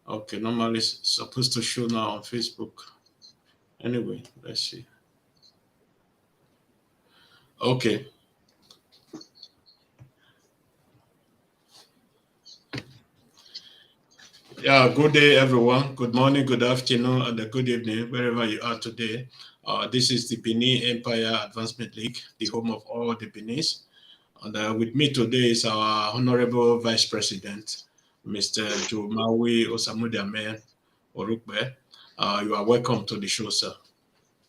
Okay, normally it's supposed to show now on Facebook. Anyway, let's see. Okay. Yeah, good day, everyone. Good morning, good afternoon, and a good evening, wherever you are today. This is the Benin Empire Advancement League, the home of all the Benis. And with me today is our Honorable Vice President, Mr. Jomawi Osamudiame Orukbe. You are welcome to the show, sir.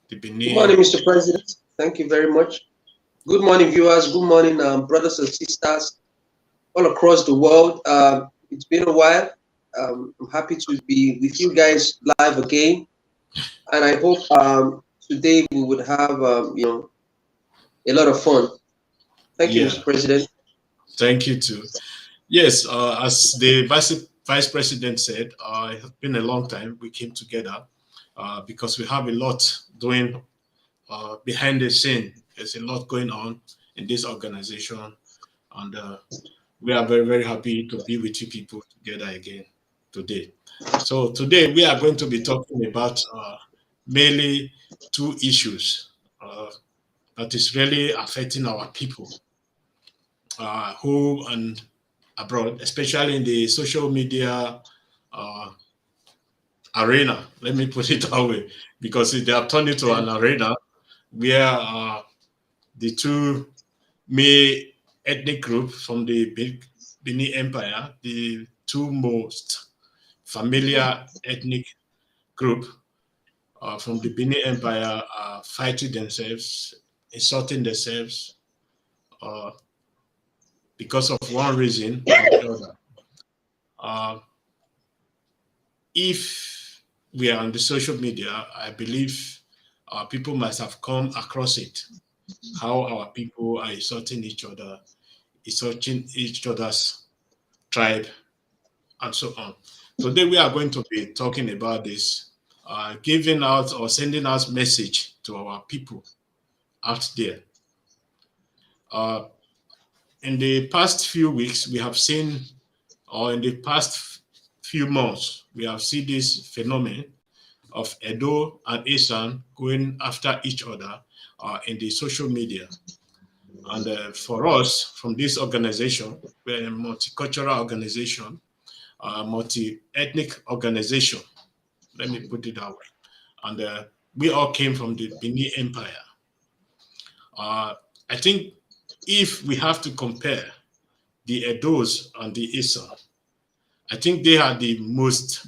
The Good morning, Benin. Mr. President. Thank you very much. Good morning, viewers. Good morning, brothers and sisters all across the world. It's been a while. I'm happy to be with you guys live again, and I hope today we would have a lot of fun. Thank you, Yeah, Mr. President. thank you too. Yes, as the Vice President said, it has been a long time we came together because we have a lot doing behind the scene. There's a lot going on in this organization, and we are very, very happy to be with you people together again today. So today we are going to be talking about mainly two issues that is really affecting our people, home and abroad, especially in the social media uh, arena. Let me put it that way, because they have turned it to an arena where the two main ethnic groups from the Benin Empire, the two most familiar ethnic group from the Benin Empire, are fighting themselves, insulting themselves uh, because of one reason or the other. Uh, if we are on the social media, I believe people must have come across it, how our people are insulting each other, insulting each other's tribe, and so on. Today we are going to be talking about this, giving out or sending out message to our people out there. Uh, in the past few weeks, we have seen, or in the past few months, we have seen this phenomenon of Edo and Esan going after each other in the social media. And for us, from this organization, we're a multicultural organization, multi-ethnic organization, let me put it that way. And we all came from the Benin Empire. Uh, I think if we have to compare the Edos and the Esan, I think they are the most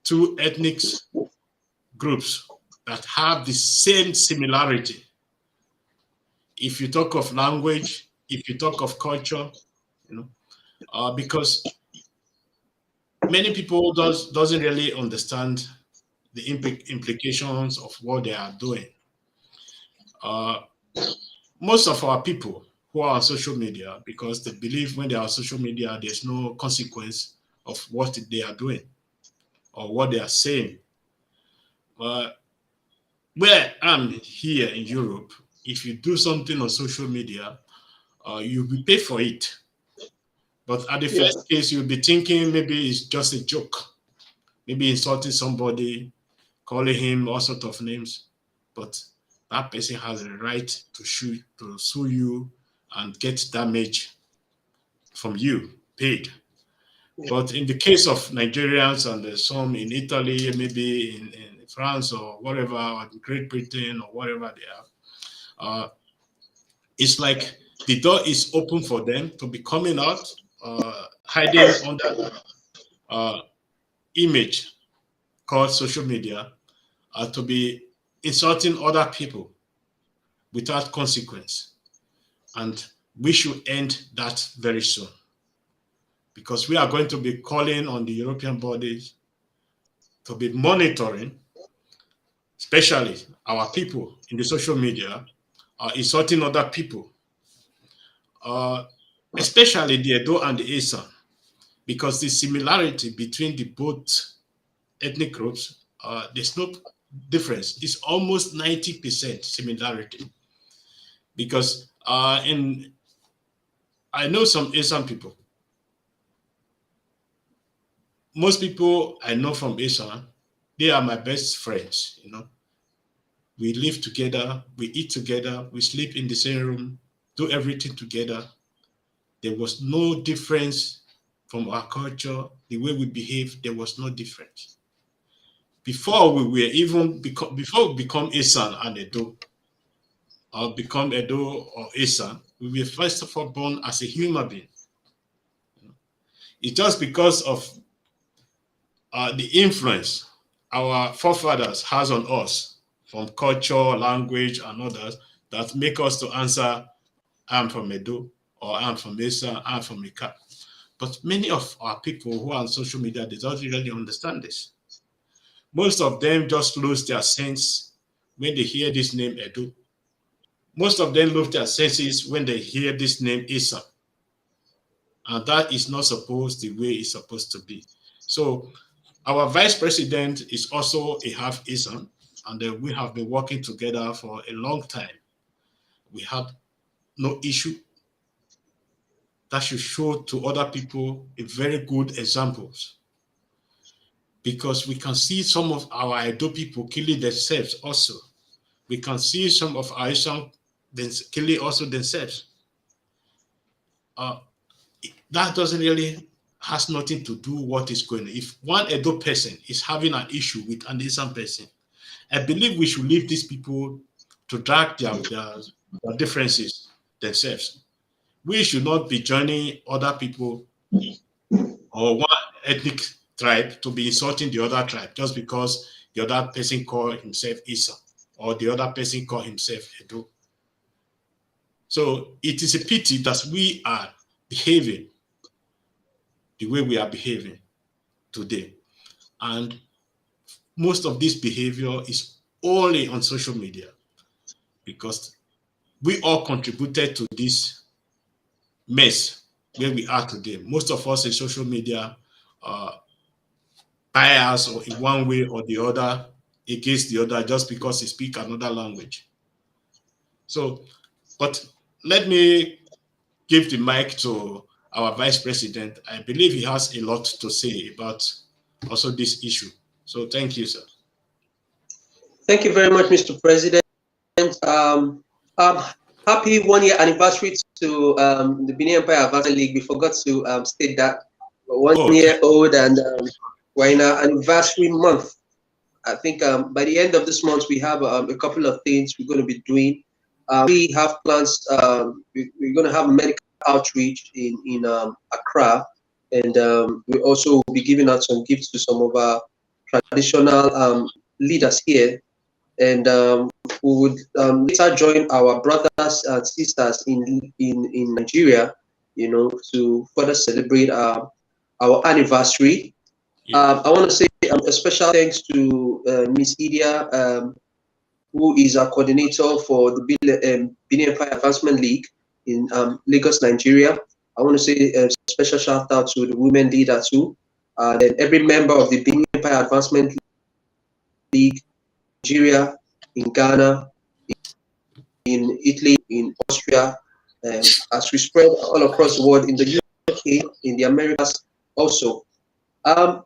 two ethnic groups that have the same similarity. If you talk of language, if you talk of culture, you know, because many people doesn't really understand the implications of what they are doing. Uh, Most of our people who are on social media, because they believe when they are on social media, there's no consequence of what they are doing or what they are saying. But where I'm here in Europe, if you do something on social media, you'll be paid for it. But at the Yeah, first case, you'll be thinking maybe it's just a joke, maybe insulting somebody, calling him all sorts of names. But that person has a right to sue you and get damage from you paid. yeah, But in the case of Nigerians and some in Italy, maybe in France or whatever, or in Great Britain or whatever they are, it's like the door is open for them to be coming out, hiding under uh, image called social media, to be insulting other people without consequence. And we should end that very soon because we are going to be calling on the European bodies to be monitoring, especially our people in the social media, insulting other people, uh, especially the Edo and the Esan, because the similarity between the both ethnic groups, there's no difference. It's almost 90% similarity. Because in I know some Esan people, most people I know from Esan, they are my best friends. We live together, we eat together, we sleep in the same room, do everything together. There was no difference from our culture, the way we behave. There was no difference. Before we were even before we become Esan and Edo, or become Edo or Esan, we were first of all born as a human being. It's just because of the influence our forefathers has on us from culture, language, and others that make us to answer, I'm from Edo, or I'm from Esan, I'm from Ika. But many of our people who are on social media, they don't really understand this. Most of them just lose their sense when they hear this name Edo. Most of them lose their senses when they hear this name Esan. And that is not supposed the way it's supposed to be. So our vice president is also a half Esan, and we have been working together for a long time. We had no issue. That should show to other people a very good examples, because we can see some of our Edo people killing themselves also. We can see some of our Esan killing also themselves. That doesn't really has nothing to do what is going on. If one Edo person is having an issue with an Esan person, I believe we should leave these people to drag their differences themselves. We should not be joining other people or one ethnic tribe to be insulting the other tribe just because the other person call himself Isa or the other person call himself Edo. So it is a pity that we are behaving the way we are behaving today. And most of this behavior is only on social media, because we all contributed to this mess where we are today. Most of us in social media bias or in one way or the other against the other just because they speak another language. So, but let me give the mic to our vice president. I believe he has a lot to say about also this issue. So thank you, sir. Thank you very much, Mr. President. Um, happy 1 year anniversary to the Benin Empire Advancement League. We forgot to state that. We're 1 Oh, year old, and we're in our anniversary month. I think by the end of this month, we have a couple of things we're going to be doing. We have plans. We're going to have a medical outreach in Accra, and we also will be giving out some gifts to some of our traditional leaders here, and we would later join our brothers and sisters in Nigeria, to further celebrate our anniversary. yeah. I want to say a special thanks to Miss Idia, who is our coordinator for the Benin Empire Advancement League in Lagos, Nigeria. I want to say a special shout out to the women leader too, and every member of the Benin Empire Advancement League, Nigeria, in Ghana, in Italy, in Austria, as we spread all across the world, in the UK, in the Americas also.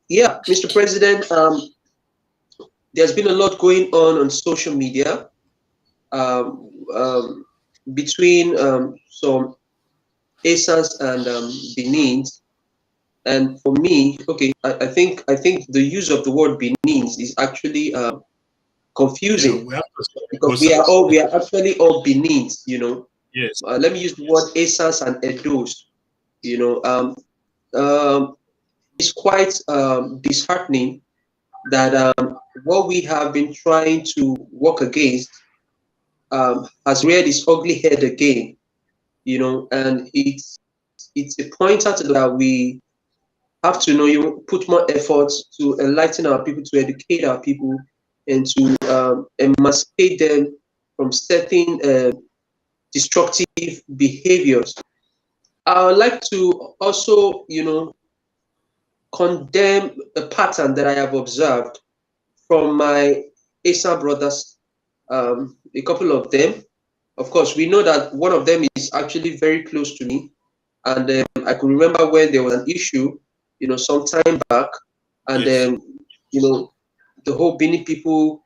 Yeah, Mr. President, there's been a lot going on social media between some Esans and Benins. And for me, okay, I think the use of the word Benins is actually Yeah, confusing, we have to because because we are actually all Benins, yes, let me use the word Esans and Edos. It's quite disheartening that what we have been trying to work against has reared its ugly head again, and it's a pointer to that we have to you put more effort to enlighten our people, to educate our people, and to emancipate them from certain destructive behaviors. I would like to also, condemn a pattern that I have observed from my Esan brothers, a couple of them. Of course, we know that one of them is actually very close to me, and I can remember when there was an issue, some time back. and Yes. you know, the whole Benin people,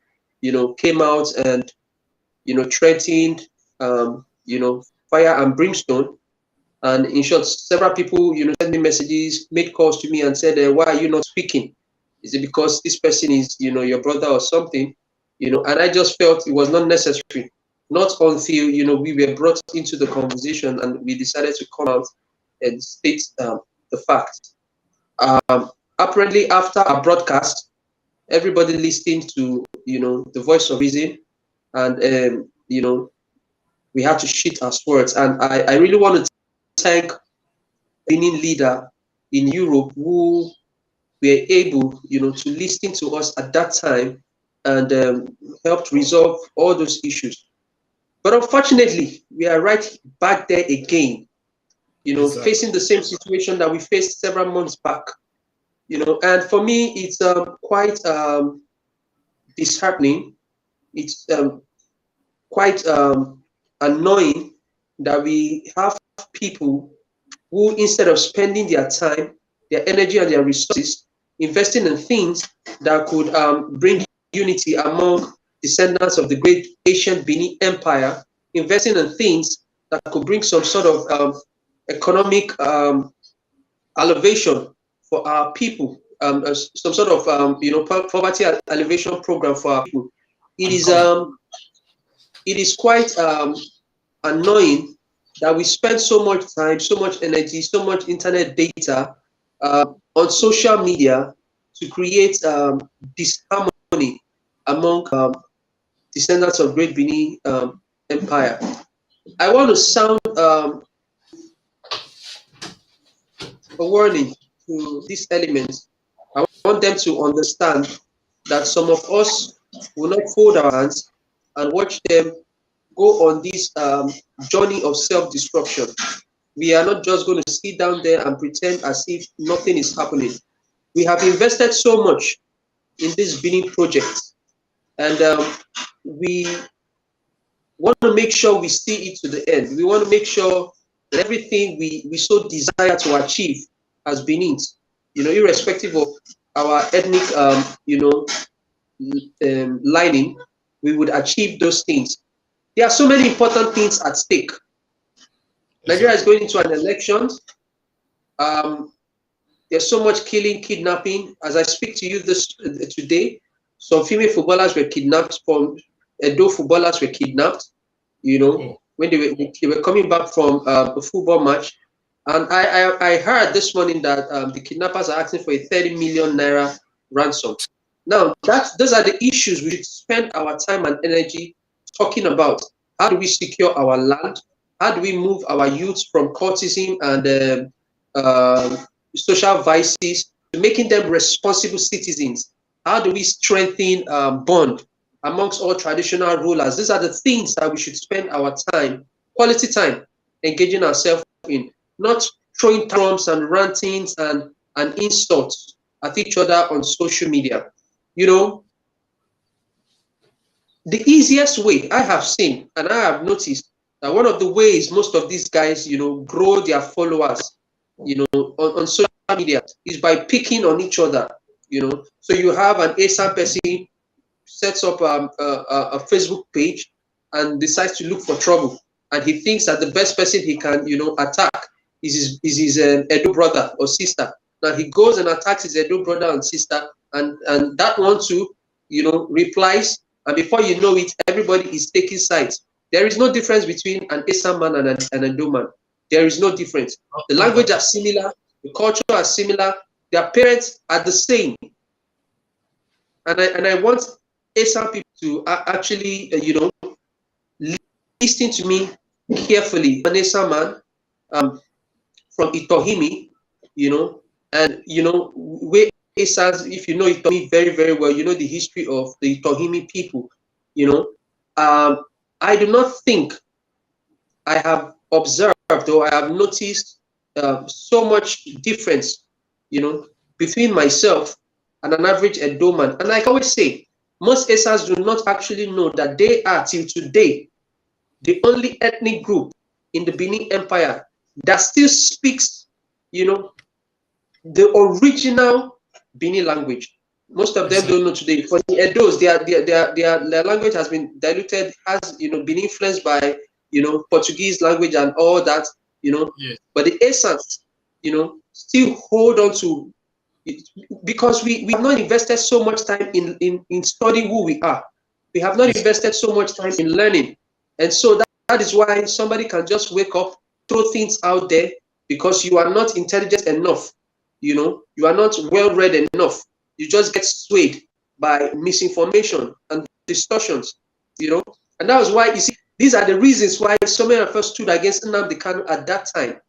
came out and, threatened, fire and brimstone. And in short, several people, sent me messages, made calls to me and said, why are you not speaking? Is it because this person is, your brother or something? And I just felt it was not necessary. Not until, we were brought into the conversation and we decided to come out and state the fact. Apparently, after our broadcast, everybody listened to, the voice of reason, and, we had to shift our words. And I really want to thank Benin leader in Europe who were able, to listen to us at that time and helped resolve all those issues. But unfortunately, we are right back there again, Exactly. facing the same situation that we faced several months back. And for me, it's quite disheartening. It's quite annoying that we have people who, instead of spending their time, their energy, and their resources investing in things that could bring unity among descendants of the great ancient Benin Empire, investing in things that could bring some sort of economic elevation for our people, some sort of poverty elevation program for our people. It is quite annoying that we spend so much time, so much energy, so much internet data on social media to create disharmony among descendants of Great Benin Empire. I want to sound a warning to these elements. I want them to understand that some of us will not fold our hands and watch them go on this journey of self-destruction. We are not just going to sit down there and pretend as if nothing is happening. We have invested so much in this Benin project, and we want to make sure we see it to the end. We want to make sure that everything we so desire to achieve as Benins, irrespective of our ethnic, lining, we would achieve those things. There are so many important things at stake. Nigeria is going into an election. There's so much killing, kidnapping. As I speak to you today, some female footballers were kidnapped. From Edo footballers were kidnapped. When they were coming back from a football match, and I heard this morning that the kidnappers are asking for a 30 million naira ransom. Now those are the issues we should spend our time and energy talking about. How do we secure our land? How do we move our youth from cultism and social vices to making them responsible citizens? How do we strengthen bond amongst all traditional rulers? These are the things that we should spend our time, quality time, engaging ourselves in, not throwing tantrums and rantings and insults at each other on social media. The easiest way I have seen, and I have noticed that one of the ways most of these guys, grow their followers, on social media is by picking on each other. So you have an Esan person sets up a Facebook page and decides to look for trouble, and he thinks that the best person he can, attack is his Edo brother or sister. Now he goes and attacks his Edo brother and sister, and that one too, replies. And before you know it, everybody is taking sides. There is no difference between an Esan man and an Edo man. There is no difference. The language are similar, the culture are similar, their parents are the same. And I want Esan people to actually, listen to me carefully. An Esan man from Itohimi, and where Esans, if you know Itohimi very, very well, you know the history of the Itohimi people. I do not think I have observed or I have noticed so much difference, between myself and an average Edo man. And like I always say, most Esans do not actually know that they are, till today, the only ethnic group in the Benin Empire that still speaks, the original Benin language. Most of them don't know today. For the Edos, their language has been diluted, has, you know, been influenced by, you know, Portuguese language and all that, you know. Yes. But the Esans, you know, still hold on to it, because we have not invested so much time in studying who we are. We have not invested so much time in learning. And so that is why somebody can just wake up, throw things out there, because you are not intelligent enough, you know, you are not well read enough. You just get swayed by misinformation and distortions, you know. And that was why, you see, these are the reasons why so many of us stood against Nnamdi Kanu at that time.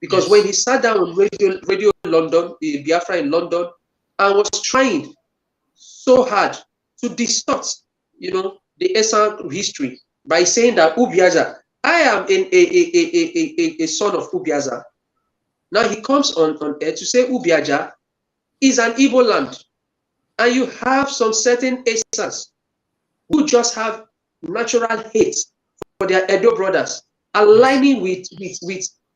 Because when he sat down on Radio London, Biafra in London, and was trying so hard to distort, you know, the Esan history by saying that Ubiaza, I am a son of Ubiaza. Now he comes on air to say Ubiaja is an Igbo land. And you have some certain Esans who just have natural hate for their Edo brothers, aligning with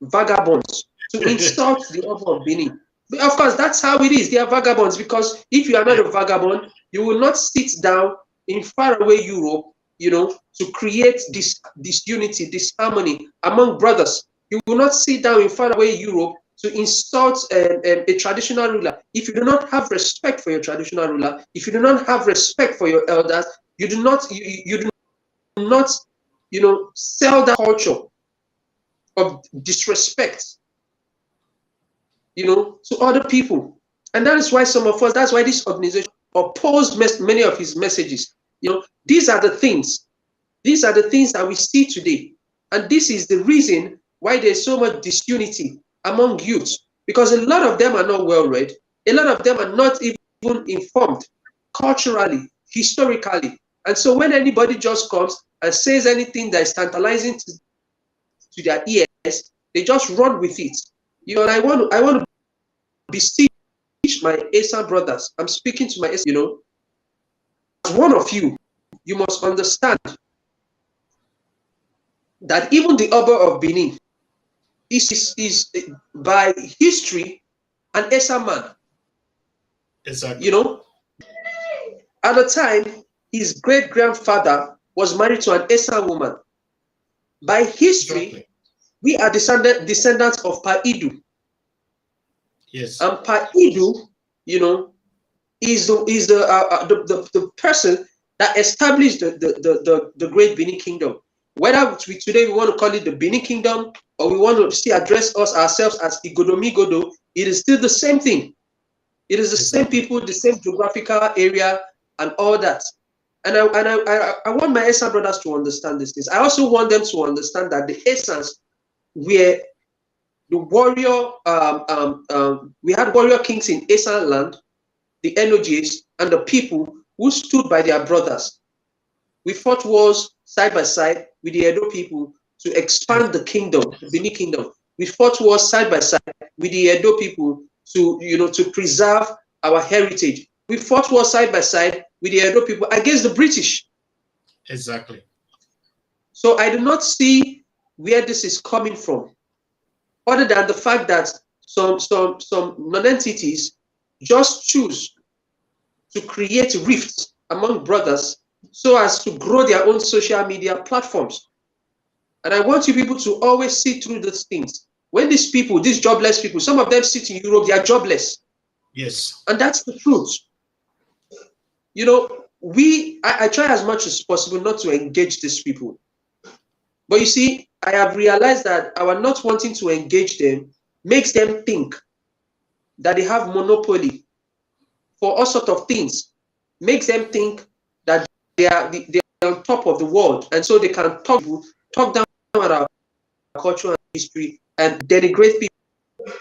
vagabonds to insult the other of Benin. But of course, that's how it is. They are vagabonds, because if you are not a vagabond, you will not sit down in faraway Europe, you know, to create this unity, this harmony among brothers. You will not sit down in faraway Europe to insult a traditional ruler. If you do not have respect for your traditional ruler, if you do not have respect for your elders, you do not, you do not, you know, sell that culture of disrespect, you know, to other people. And that is why some of us, that's why this organization opposed many of his messages. You know, these are the things that we see today. And this is the reason why there's so much disunity among youth, because a lot of them are not well read, a lot of them are not even informed culturally, historically. And so when anybody just comes and says anything that is tantalizing to their ears, they just run with it. You know, and I want to beseech my Esan brothers. I'm speaking to my Esan, you know, as one of you, you must understand that even the Oba of Benin is by history an Esan man. Exactly. You know, at the time, his great-grandfather was married to an Esan woman. By history, we are descendants of Paidu. Yes. And Paidu, you know, is the person that established the great Benin Kingdom. Whether today we want to call it the Benin Kingdom, or we want to still address ourselves as Igodomigodo, it is still the same thing. It is the same people, the same geographical area, and all that. And I want my Esan brothers to understand these things. I also want them to understand that the Esans were the warrior. We had warrior kings in Esan land, the Enojes, and the people who stood by their brothers. We fought wars side by side with the Edo people to expand the kingdom, the Benin Kingdom. We fought wars side by side with the Edo people to, you know, to preserve our heritage. We fought wars side by side with the Edo people against the British. Exactly. So I do not see where this is coming from, other than the fact that some non-entities just choose to create rifts among brothers so as to grow their own social media platforms. And I want you people to always see through those things. When these people, these jobless people, some of them sit in Europe, they are jobless. Yes. And that's the truth. You know, I try as much as possible not to engage these people. But you see, I have realized that our not wanting to engage them makes them think that they have monopoly for all sorts of things, makes them think that they are on top of the world, and so they can talk down at our culture and history and denigrate people.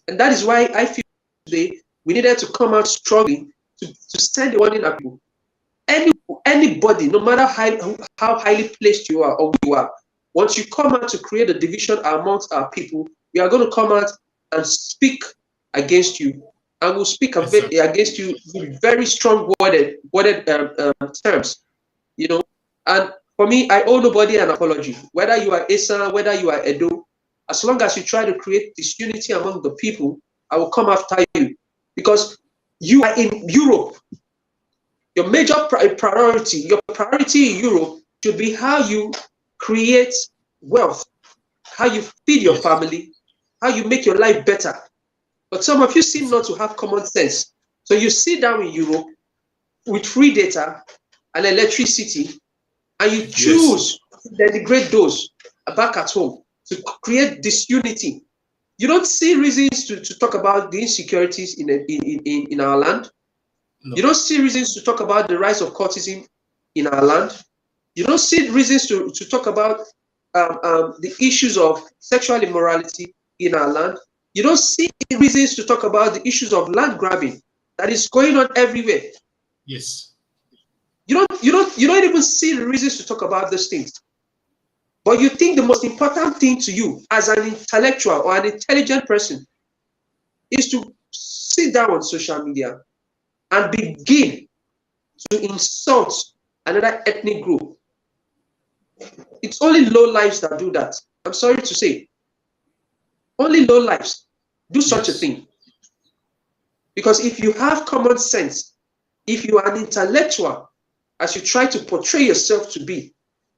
And that is why I feel today we needed to come out strongly to send a warning at people. Anybody, no matter how highly placed you are or who you are, once you come out to create a division amongst our people, we are going to come out and speak against you. And we'll speak against you with very strong worded terms, you know. And for me, I owe nobody an apology. Whether you are Esan, whether you are Edo, as long as you try to create disunity among the people, I will come after you. Because You are in Europe. Your major priority, your priority in Europe should be how you create wealth, how you feed your family, how you make your life better. But some of you seem not to have common sense. So you sit down in Europe with free data and electricity, and you choose to denigrate those back at home to create disunity. You don't see reasons to talk about the insecurities in our land. No. You don't see reasons to talk about the rise of cultism in our land. You don't see reasons to talk about the issues of sexual immorality in our land. You don't see reasons to talk about the issues of land grabbing that is going on everywhere. Yes. You don't even see the reasons to talk about those things. But you think the most important thing to you as an intellectual or an intelligent person is to sit down on social media and begin to insult another ethnic group. It's only low lives that do that. I'm sorry to say. Only low lives do such a thing. Because if you have common sense, if you are an intellectual, as you try to portray yourself to be,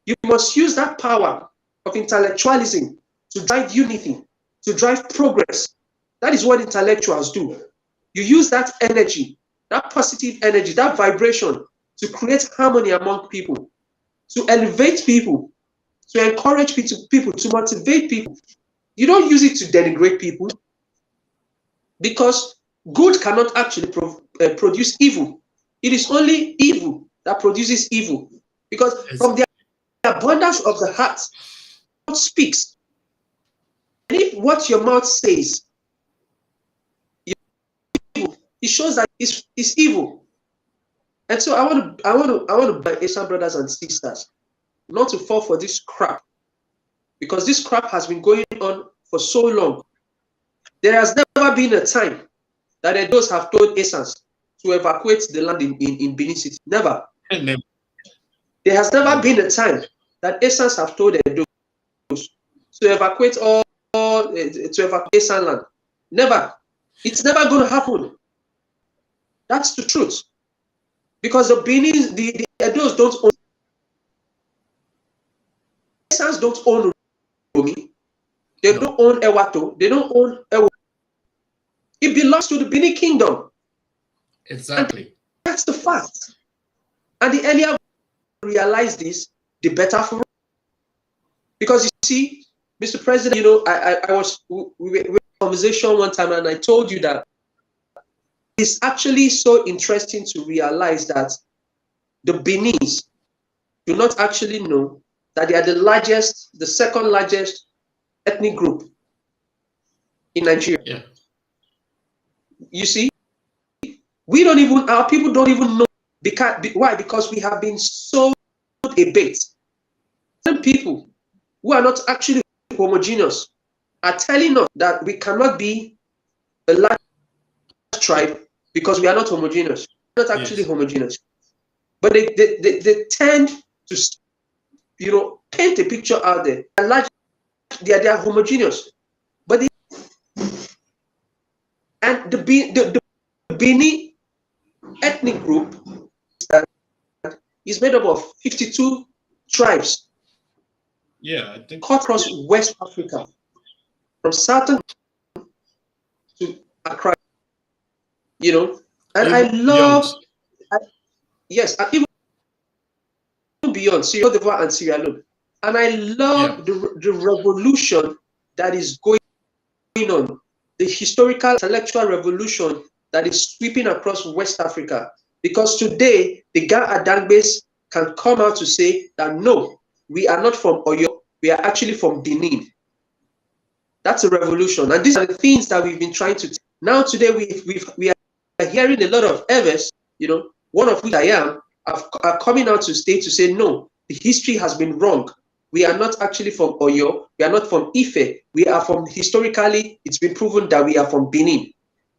you must use that power of intellectualism to drive unity, to drive progress. That is what intellectuals do. You use that energy, that positive energy, that vibration to create harmony among people, to elevate people, to encourage people, to motivate people. You don't use it to denigrate people, because good cannot actually produce evil. It is only evil that produces evil. Because from the abundance of the heart, God speaks. And if what your mouth says, it shows that it's evil. And so I want to beg Esan brothers and sisters not to fall for this crap, because this crap has been going on for so long. There has never been a time that Edos have told Esans to evacuate the land in Benin City. Never. Never. There has never been a time that Esans have told Edos to evacuate to evacuate Esan land. Never. It's never going to happen. That's the truth. Because the Benin, the Edos don't own. Esans don't own Romi. They don't own Ewato. They don't own Ewo. It belongs to the Benin Kingdom. Exactly. And that's the fact. And the earlier we realize this, the better for us. Because you see, Mr. President, you know, we were in a conversation one time, and I told you that it's actually so interesting to realize that the Beninese do not actually know that they are the second largest ethnic group in Nigeria. Yeah. You see, our people don't even know. Why? Because we have been sold a bait. Some people who are not actually homogeneous are telling us that we cannot be a large tribe because we are not homogeneous. We're not actually homogeneous. But they tend to, you know, paint a picture out there. They are homogeneous. But the Benin ethnic group is made up of 52 tribes. Yeah, I think cut across West Africa, from Southern to Accra. You know, and I love, yes, and even beyond Sierra Leone and Sierra Leone. And I love the revolution that is going on, the historical intellectual revolution that is sweeping across West Africa. Because today, the GHATOR can come out to say that no, we are not from Oyo, we are actually from Benin. That's a revolution. And these are the things that we've been trying to. Now today, we are hearing a lot of others, you know, one of which I am, are coming out to state to say, no, the history has been wrong. We are not actually from Oyo. We are not from Ife. We are from, historically, it's been proven that we are from Benin.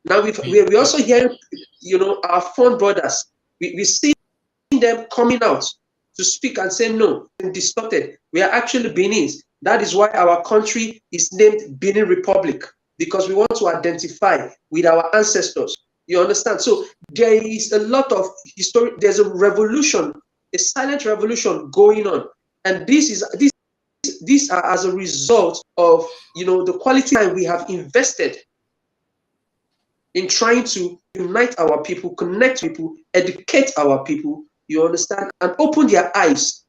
Now we also hear, you know, our foreign brothers. We see them coming out to speak and say, no, distorted. We are actually Benin. That is why our country is named Benin Republic, because we want to identify with our ancestors. You understand? So there is a lot of history. There's a revolution, a silent revolution going on, and these are as a result of, you know, the quality time we have invested in trying to unite our people, connect people, educate our people. You understand? And open their eyes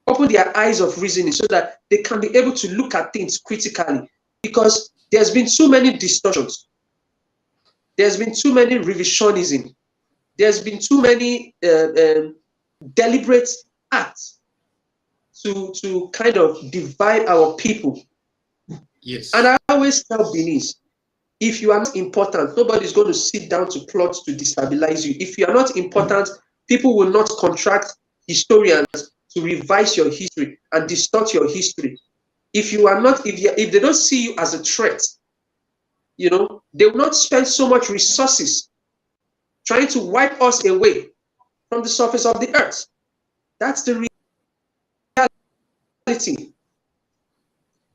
of reasoning, so that they can be able to look at things critically. Because there's been too many distortions. There's been too many revisionism. There's been too many deliberate acts to kind of divide our people. Yes. And I always tell Benis, if you are not important, nobody's going to sit down to plot to destabilize you. If you are not important, people will not contract historians to revise your history and distort your history. If you are not, if they don't see you as a threat, you know, they will not spend so much resources trying to wipe us away from the surface of the earth. That's the reality.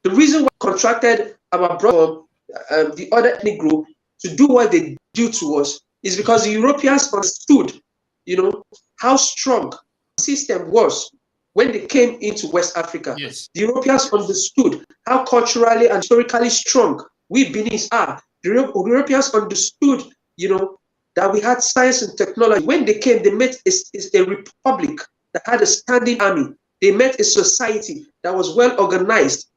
The reason why we contracted our brother, the other ethnic group, to do what they do to us is because the Europeans understood, you know, how strong the system was when they came into West Africa. Yes. The Europeans understood how culturally and historically strong we Benis are. The Europeans understood, you know, that we had science and technology. When they came, they met a republic that had a standing army. They met a society that was well organized.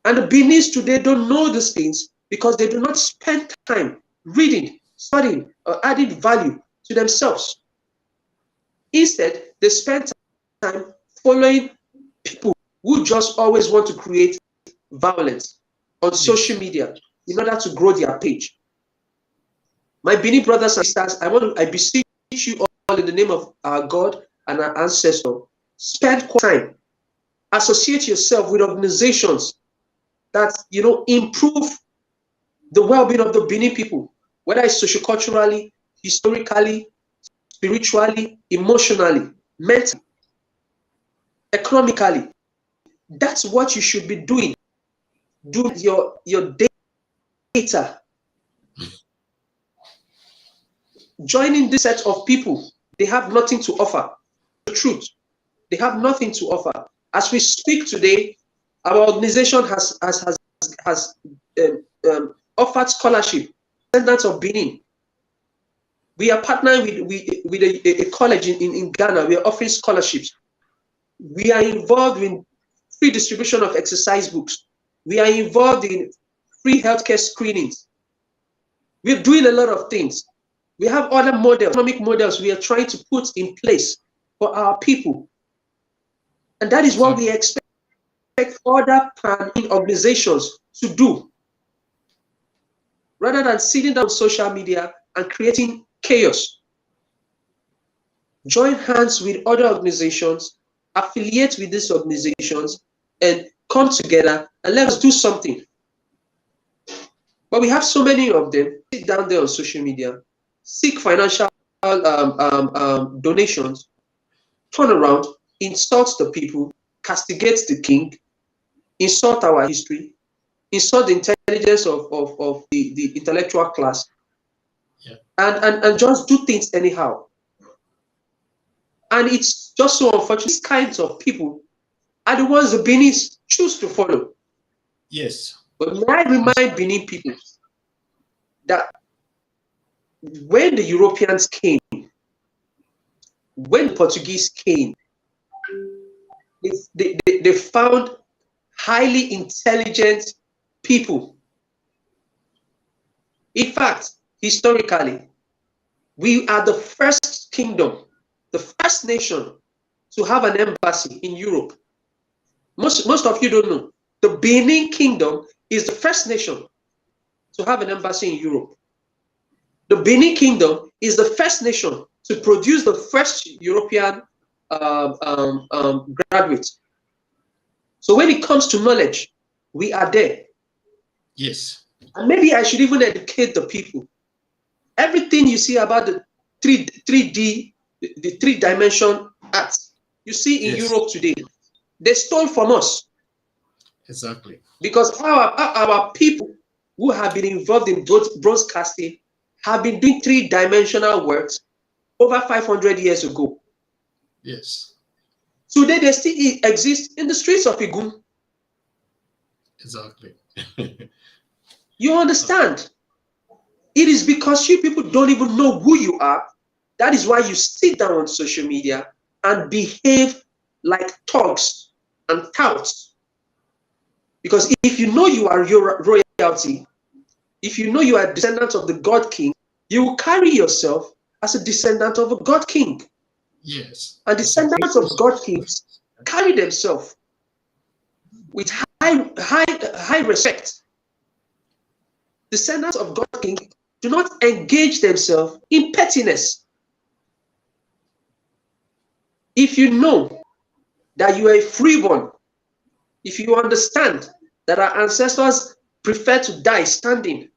And the Benis today don't know these things because they do not spend time reading, studying, or adding value to themselves. Instead, they spend time following people who just always want to create violence on social media in order to grow their page. My Benin brothers and sisters, I beseech you all in the name of our God and our ancestor, spend time, associate yourself with organizations that, you know, improve the well-being of the Benin people, whether it's socioculturally, historically, spiritually, emotionally, mentally, economically. That's what you should be doing. Do your data. Joining this set of people, they have nothing to offer. The truth, they have nothing to offer. As we speak today, our organization has offered scholarship. Descendants of Benin. We are partnering with a college in Ghana. We are offering scholarships. We are involved in free distribution of exercise books. We are involved in free healthcare screenings. We're doing a lot of things. We have other models, economic models we are trying to put in place for our people. And that is what we expect other organizations to do. Rather than sitting down on social media and creating chaos. Join hands with other organizations, affiliate with these organizations, and come together and let us do something. But we have so many of them sit down there on social media, seek financial donations, turn around, insult the people, castigate the king, insult our history, insult the intelligence of the intellectual class, and just do things anyhow. And it's just so unfortunate. These kinds of people are the ones the Benis choose to follow. Yes. But may I remind Benin people that when the Europeans came, when the Portuguese came, they found highly intelligent people. In fact, historically, we are the first kingdom, the first nation to have an embassy in Europe. Most of you don't know. The Benin Kingdom is the first nation to have an embassy in Europe. The Benin Kingdom is the first nation to produce the first European graduates. So when it comes to knowledge, we are there. Yes. And maybe I should even educate the people. Everything you see about the 3D, the three-dimension art you see in Europe today, they stole from us. Exactly. Because our people who have been involved in broadcasting have been doing three-dimensional works over 500 years ago. Yes. Today, they still exist in the streets of Igun. Exactly. You understand? It is because you people don't even know who you are. That is why you sit down on social media and behave like thugs and touts. Because if you know you are your royalty, if you know you are a descendant of the God King, you will carry yourself as a descendant of a God King. Yes. And descendants of God Kings carry themselves with high respect. Descendants of God King do not engage themselves in pettiness. If you know that you are a freeborn, if you understand that our ancestors prefer to die standing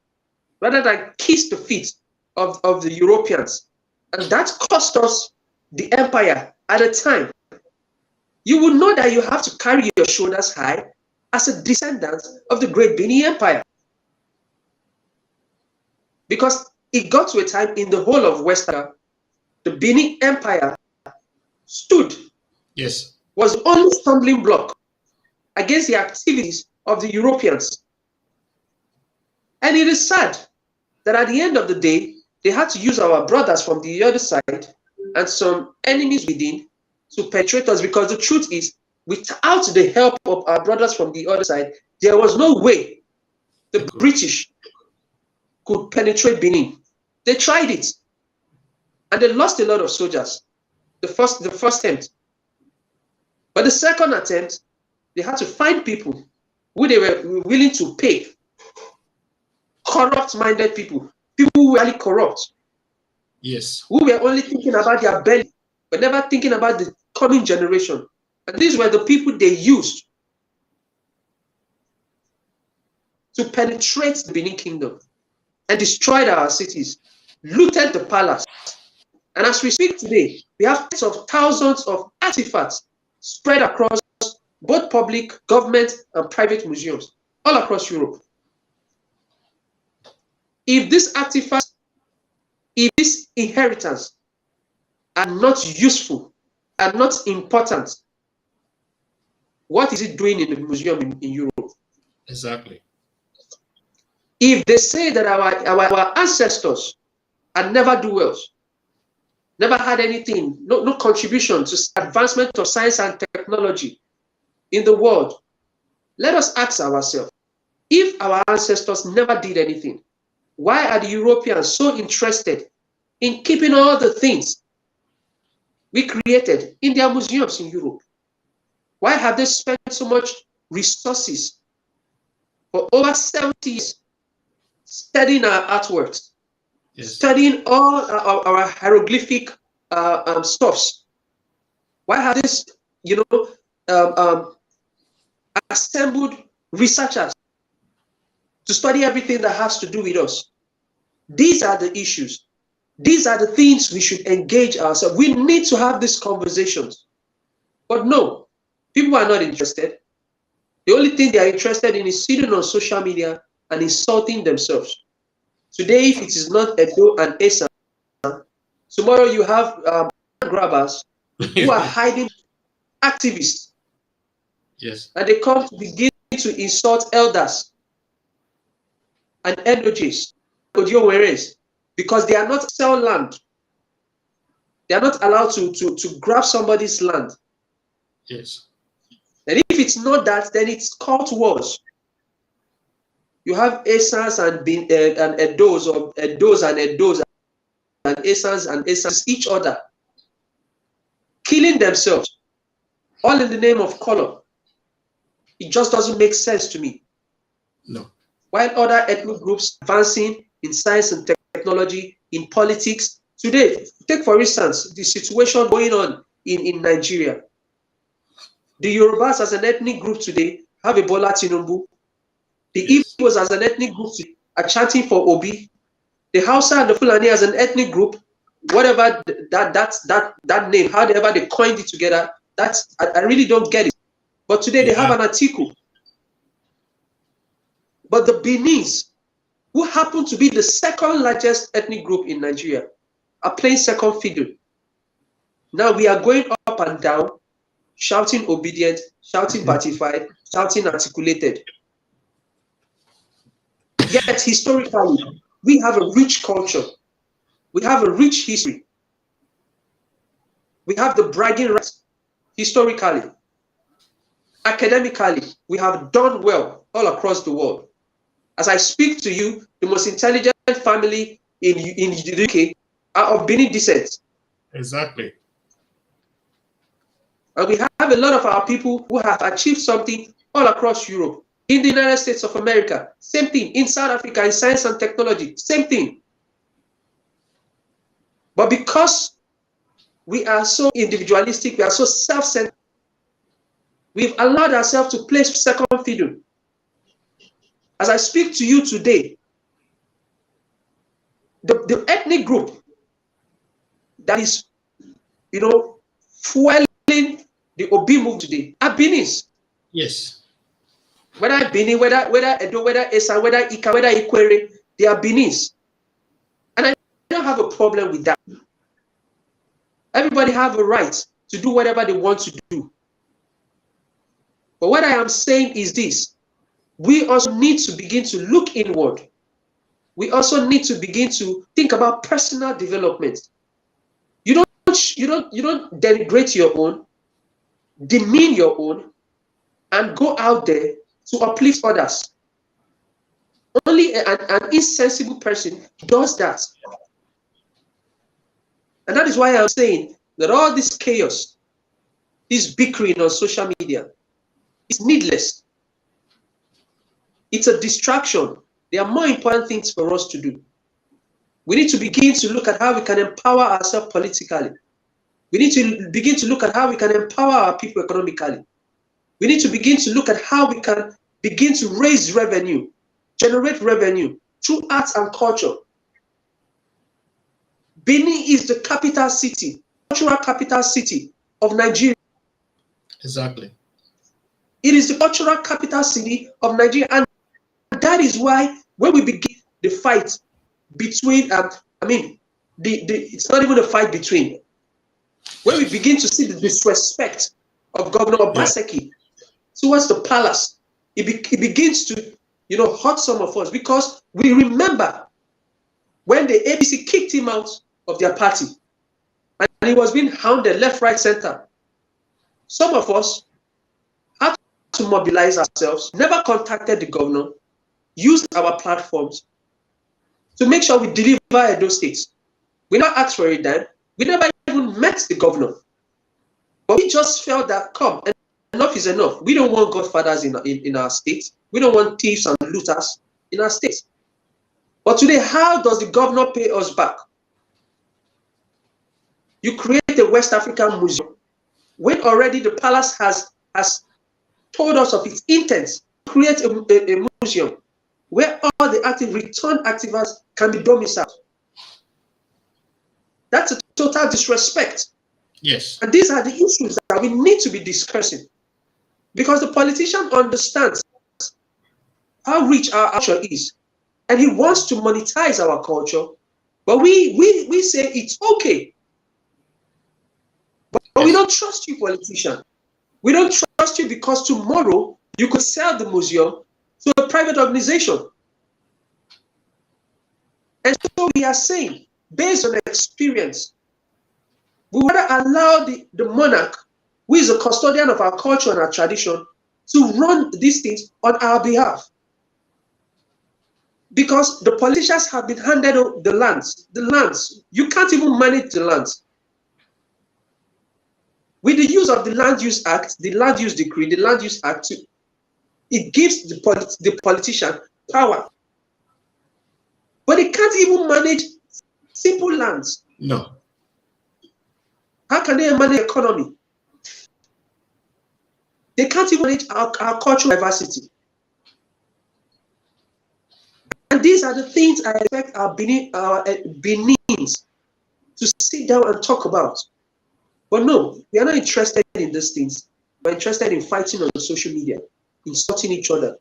rather than kiss the feet of the Europeans, and that cost us the empire at a time, you will know that you have to carry your shoulders high as a descendant of the great Benin Empire. Because it got to a time in the whole of West Africa, the Benin Empire stood, Yes, was the only stumbling block against the activities of the Europeans. And it is sad that at the end of the day, they had to use our brothers from the other side and some enemies within to penetrate us, because the truth is, without the help of our brothers from the other side, there was no way the British could penetrate Benin. They tried it, and they lost a lot of soldiers the first attempt. But the second attempt, they had to find people who they were willing to pay, corrupt-minded people who were really corrupt. yes, Who were only thinking about their belly, but never thinking about the coming generation. And these were the people they used to penetrate the Benin Kingdom and destroyed our cities, looted the palace. And as we speak today, we have tens of thousands of artifacts spread across both public, government, and private museums all across Europe. If these artifacts, if this inheritance are not useful, are not important, what is it doing in the museum in Europe? exactly. If they say that our ancestors had never do well, never had anything, no contribution to advancement of science and technology in the world, let us ask ourselves, if our ancestors never did anything, why are the Europeans so interested in keeping all the things we created in their museums in Europe? Why have they spent so much resources for over 70 years studying our artworks, Yes, studying all our hieroglyphic stuffs? Why have this, assembled researchers to study everything that has to do with us? These are the issues. These are the things we should engage ourselves. We need to have these conversations. But no, people are not interested. The only thing they are interested in is sitting on social media and insulting themselves. Today, if it is not Edo and Esan, tomorrow you have grabbers who are hiding activists. yes, And they come to begin to insult elders and NOJs, because they are not sell land. They are not allowed to grab somebody's land. yes, And if it's not that, then it's cult wars. You have Esans and Edos, or Edos and Edos, and Esans each other, killing themselves, all in the name of color. It just doesn't make sense to me. no, While other ethnic groups advancing in science and technology, in politics, today, take for instance, the situation going on in Nigeria. The Yorubas as an ethnic group today have a Bola Tinubu. The yes, Igbos as an ethnic group are chanting for Obi. The Hausa and the Fulani as an ethnic group, whatever that name, however they coined it together, I really don't get it. But today they have an article. But the Benin's, who happen to be the second largest ethnic group in Nigeria, are playing second fiddle. Now we are going up and down, shouting obedient, shouting batified, shouting articulated. Yet historically, we have a rich culture. We have a rich history. We have the bragging rights historically. Academically, we have done well all across the world. As I speak to you, the most intelligent family in the UK are of Benin descent. Exactly. And we have a lot of our people who have achieved something all across Europe. In the United States of America, same thing. In South Africa, in science and technology, same thing. But because we are so individualistic, we are so self-centered, we've allowed ourselves to play second fiddle. As I speak to you today, the ethnic group that is, fueling the Obi movement today are Benis. Yes. Whether Benin, whether Edo, whether Esan, whether Ika, whether KPERE, they are Benis. And I don't have a problem with that. Everybody have a right to do whatever they want to do. But what I am saying is this: we also need to begin to look inward. We also need to begin to think about personal development. You don't denigrate your own, demean your own, and go out there to uplift others. Only an insensible person does that. And that is why I'm saying that all this chaos, this bickering on social media, is needless. It's a distraction. There are more important things for us to do. We need to begin to look at how we can empower ourselves politically. We need to begin to look at how we can empower our people economically. We need to begin to look at how we can begin to raise revenue, generate revenue through arts and culture. Benin is the capital city, cultural capital city of Nigeria. Exactly. It is the cultural capital city of Nigeria. And that is why when we begin the fight between, it's not even a fight between. When we begin to see the disrespect of Governor Obaseki towards the palace, it begins to, hurt some of us, because we remember when the APC kicked him out of their party and he was being hounded left, right, center. Some of us had to mobilize ourselves, never contacted the governor, used our platforms to make sure we deliver Edo State. We never asked for a dime. We never even met the governor. But we just felt that, come, enough is enough. We don't want godfathers in our state. We don't want thieves and looters in our state. But today, how does the governor pay us back? You create a West African museum when already the palace has told us of its intent to create a museum where all the returned activists can be domiciled. That's a total disrespect. Yes. And these are the issues that we need to be discussing, because the politician understands how rich our culture is, and he wants to monetize our culture. But we say it's okay. But we don't trust you, politician. We don't trust you because tomorrow you could sell the museum to a private organization. And so we are saying, based on experience, we would rather allow the monarch, who is a custodian of our culture and our tradition, to run these things on our behalf. Because the politicians have been handed the lands. The lands, you can't even manage the lands. With the use of the Land Use Act, the Land Use Decree, the Land Use Act, it gives the politician power. But they can't even manage simple lands. No. How can they manage the economy? They can't even manage our cultural diversity. And these are the things I expect our Benins to sit down and talk about. But no, we are not interested in these things. We're interested in fighting on social media, insulting each other,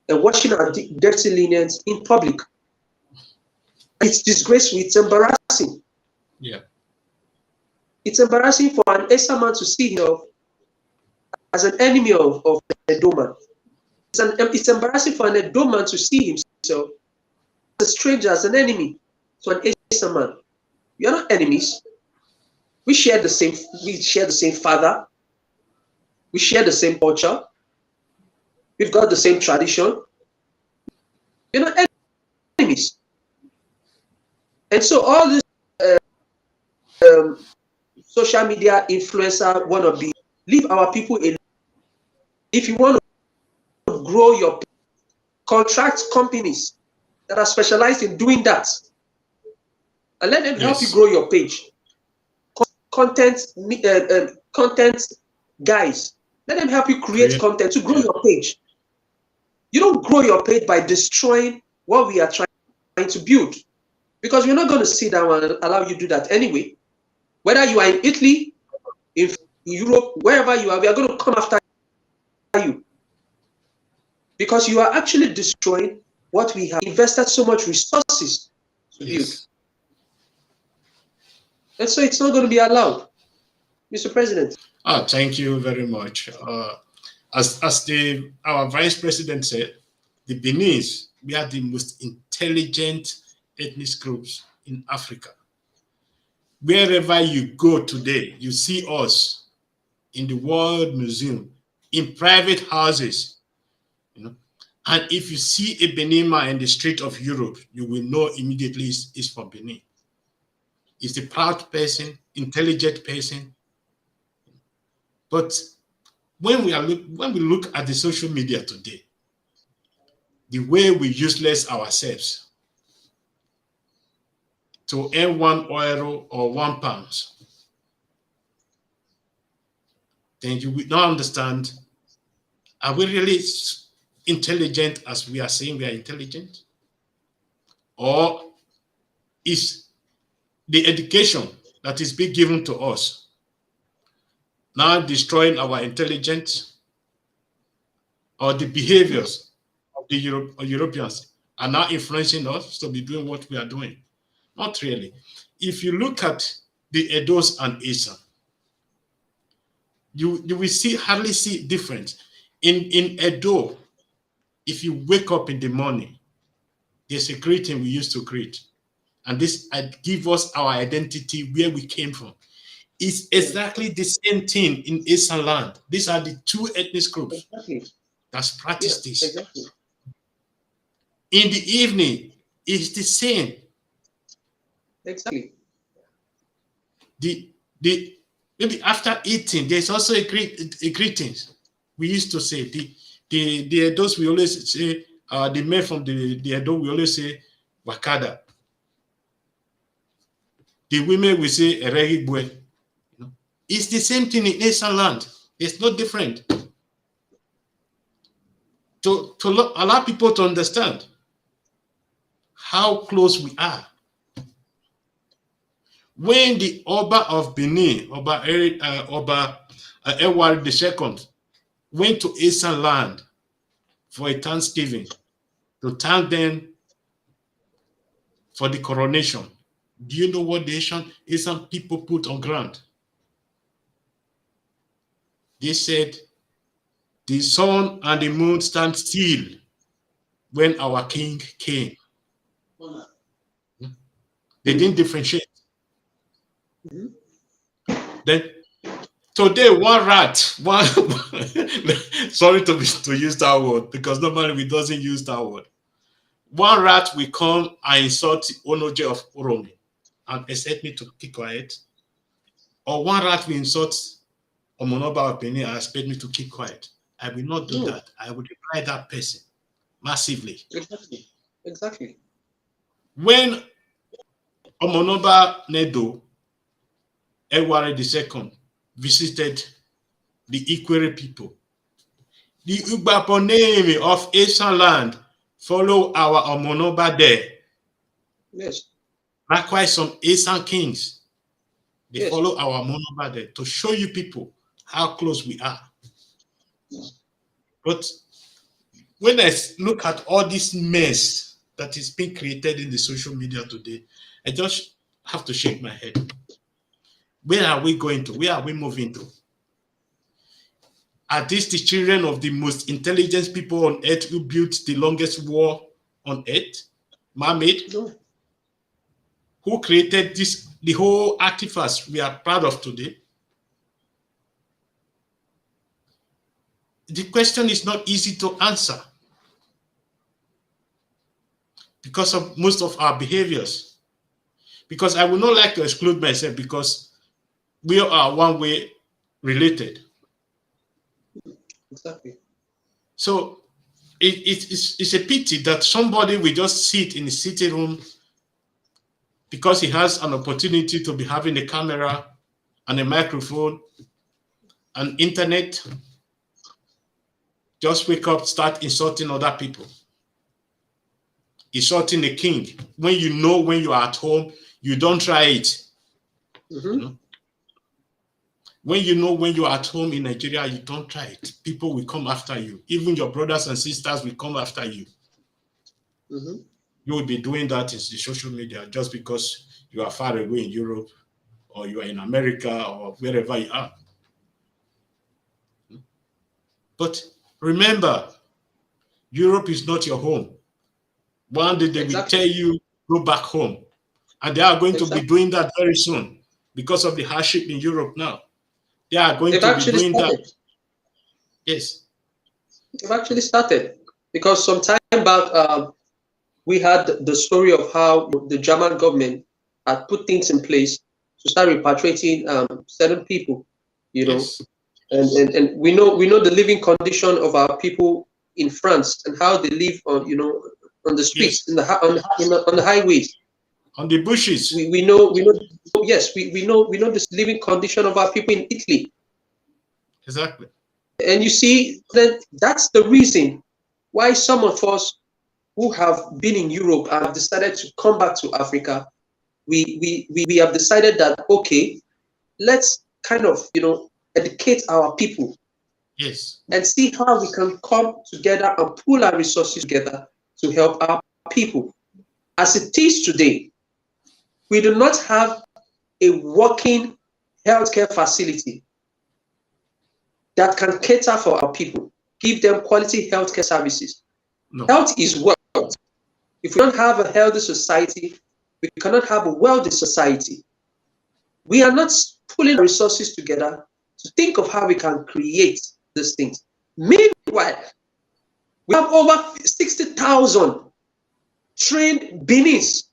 and watching our dirty lenience in public. It's disgraceful. It's embarrassing. Yeah. It's embarrassing for an Esan man to see himself as an enemy of Edo man. It's embarrassing for an Edo man to see himself as a stranger, as an enemy to an Esan man. We are not enemies. We share the same father. We share the same culture. We've got the same tradition. We're not enemies. And so all this social media influencer wannabe, leave our people alone. If you want to grow your contract companies that are specialized in doing that, and let them help you grow your page. Content guys, let them help you create content to grow your page. You don't grow your page by destroying what we are trying to build, because we're not going to sit down and allow you to do that anyway. Whether you are in Italy, in Europe, wherever you are, we are going to come after you, because you are actually destroying what we have invested so much resources to build. And so it's not going to be allowed, Mr. President. Thank you very much. As our Vice President said, the Beninese, we are the most intelligent ethnic groups in Africa. Wherever you go today, you see us in the World Museum, in private houses, you know. And if you see a Benin man in the street of Europe, you will know immediately it's from Benin. It's a proud person, intelligent person. But when we look at the social media today, the way we useless ourselves to earn €1 or £1, then you will not understand, are we really intelligent as we are saying we are intelligent? Or is the education that is being given to us now destroying our intelligence, or the behaviors of the Europeans are now influencing us to be doing what we are doing? Not really. If you look at the Edos and Esan, you will hardly see difference. In Edo, if you wake up in the morning, there's a greeting we used to greet. And this give us our identity, where we came from. It's exactly the same thing in Esan land. These are the two ethnic groups that practice this. Exactly. In the evening, it's the same. Exactly. Maybe after eating, there's also a greetings. We used to say the Edos, we always say, the men from the Edo, we always say Wakada. The women will say Erehibwe. It's the same thing in Esan land. It's not different. To allow people to understand how close we are. When the Oba of Benin, Oba Ewari II, went to Esan land for a Thanksgiving to thank them for the coronation, do you know what the Esan people put on ground? They said, the sun and the moon stand still when our king came. They didn't differentiate. Then today, one rat, sorry to use that word, because normally we doesn't use that word. One rat will come and insult Onoje of Oromi and expect me to keep quiet. Or one rat will insult Omonoba of Benin and expect me to keep quiet. I will not do that. I will reply that person massively. Exactly. When Omonoba Nedo Ewari II visited the Ikwere people, the Ugbaponemi of Esan land follow our Omonoba there. Yes. Likewise, some Esan kings, they follow our Omonoba there to show you people how close we are. But when I look at all this mess that is being created in the social media today, I just have to shake my head. Where are we going to? Where are we moving to? Are these the children of the most intelligent people on earth who built the longest wall on earth, man-made? No. Who created this, the whole artifacts we are proud of today? The question is not easy to answer because of most of our behaviors. Because I would not like to exclude myself because we are one way related. Exactly. So it's a pity that somebody will just sit in the sitting room because he has an opportunity to be having a camera and a microphone and internet, just wake up, start insulting other people. Insulting the king. When you know when you are at home, you don't try it. Mm-hmm. You know? When you know when you are at home in Nigeria, you don't try it. People will come after you. Even your brothers and sisters will come after you. Mm-hmm. You will be doing that in the social media just because you are far away in Europe or you are in America or wherever you are. But remember, Europe is not your home. One day they will tell you, go back home. And they are going to be doing that very soon because of the hardship in Europe now. They are going to be doing that. Yes. They've actually started. Because some time back, we had the story of how the German government had put things in place to start repatriating certain people, you know. Yes. And we know the living condition of our people in France and how they live on on the streets, yes, on the highways, on the bushes. We know yes, we know this living condition of our people in Italy. Exactly. And you see that that's the reason why some of us who have been in Europe and have decided to come back to Africa, we have decided that okay, let's kind of educate our people. Yes. And see how we can come together and pool our resources together to help our people. As it is today, we do not have a working healthcare facility that can cater for our people, give them quality healthcare services. No. Health is wealth. If we don't have a healthy society, we cannot have a wealthy society. We are not pulling our resources together to think of how we can create these things. Meanwhile, we have over 60,000 trained Benis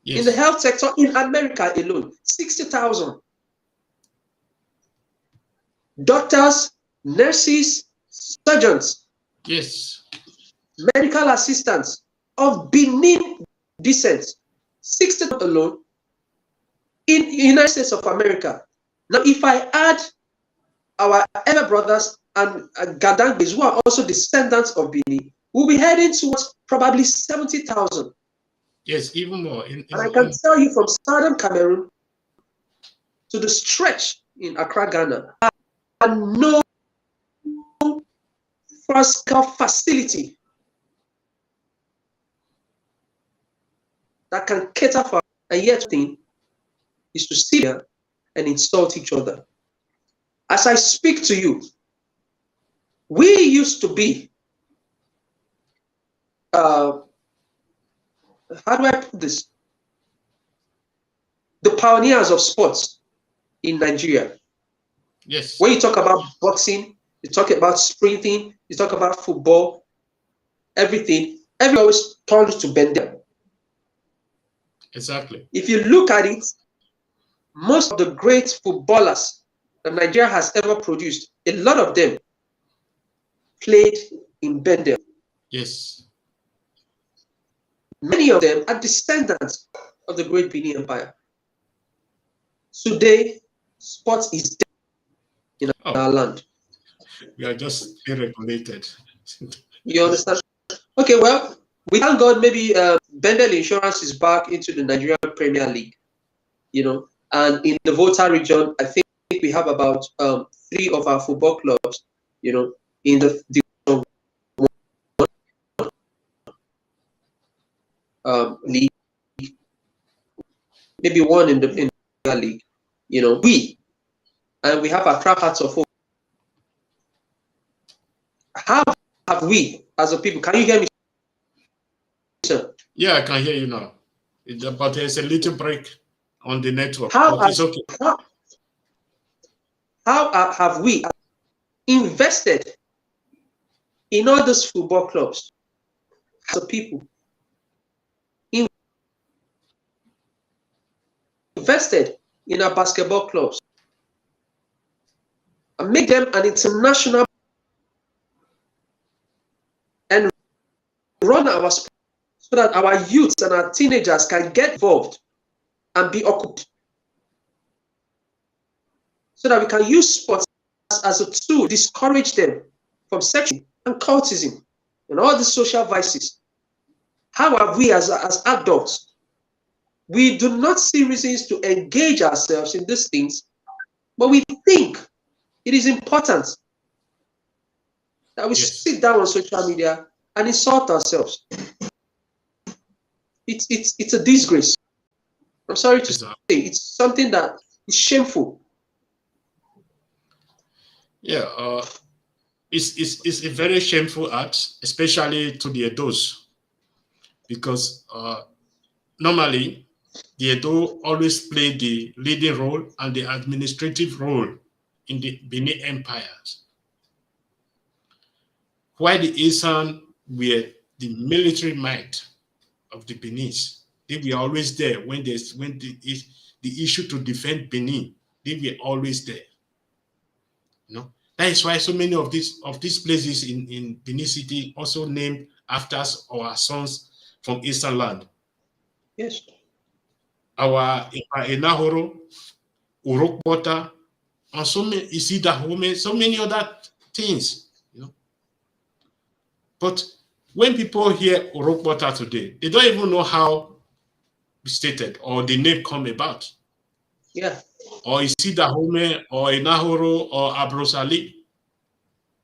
in the health sector in America alone. 60,000. Doctors, nurses, surgeons, yes, medical assistants of Benin descent. 60,000 alone in the United States of America. Now, if I add our elder brothers and Gadangbes, who are also descendants of Benin, we'll be heading towards probably 70,000. Yes, even more. And I can tell you from southern Cameroon to the stretch in Accra, Ghana, and no physical facility that can cater for, and yet thing is to sit here and insult each other. As I speak to you, we used to be, how do I put this? The pioneers of sports in Nigeria. Yes. When you talk about boxing, you talk about sprinting, you talk about football, everything always turns to Bendel. Exactly. If you look at it, most of the great footballers that Nigeria has ever produced, a lot of them played in Bendel. Yes. Many of them are descendants of the great Benin Empire. Today, sports is dead in our land. We are just deregulated. You understand? Okay, well, we thank God maybe Bendel Insurance is back into the Nigerian Premier League, and in the Volta region, I think we have about 3 of our football clubs, in the division. maybe one in the league. You know, we have our hearts of hope. How have we, as a people, can you hear me, sir? Yeah, I can hear you now. But there's a little break on the network, How but it's okay. How have we invested in all those football clubs as a people? Invested in our basketball clubs and make them an international and run our sport so that our youths and our teenagers can get involved and be occupied, so that we can use sports as a tool to discourage them from sexual and cultism and all the social vices. How have we as adults, we do not see reasons to engage ourselves in these things, but we think it is important that we sit down on social media and insult ourselves. It's a disgrace. I'm sorry to say, it's something that is shameful. Yeah, it's a very shameful act, especially to the Edos, because normally the Edo always play the leading role and the administrative role in the Benin Empire. While the Esan were the military might of the Benin, they were always there when the issue to defend Benin, they were always there. You know, that is why so many of these places in Benin City also named after our sons from Eastern land. Yes. Our Enahoro, Urokbota, and so many Isidahome, so many other things, you know. But when people hear Urokbota today, they don't even know how it's stated or the name come about. Yeah. Or Isidahome, or Enahoro, or Abrosali.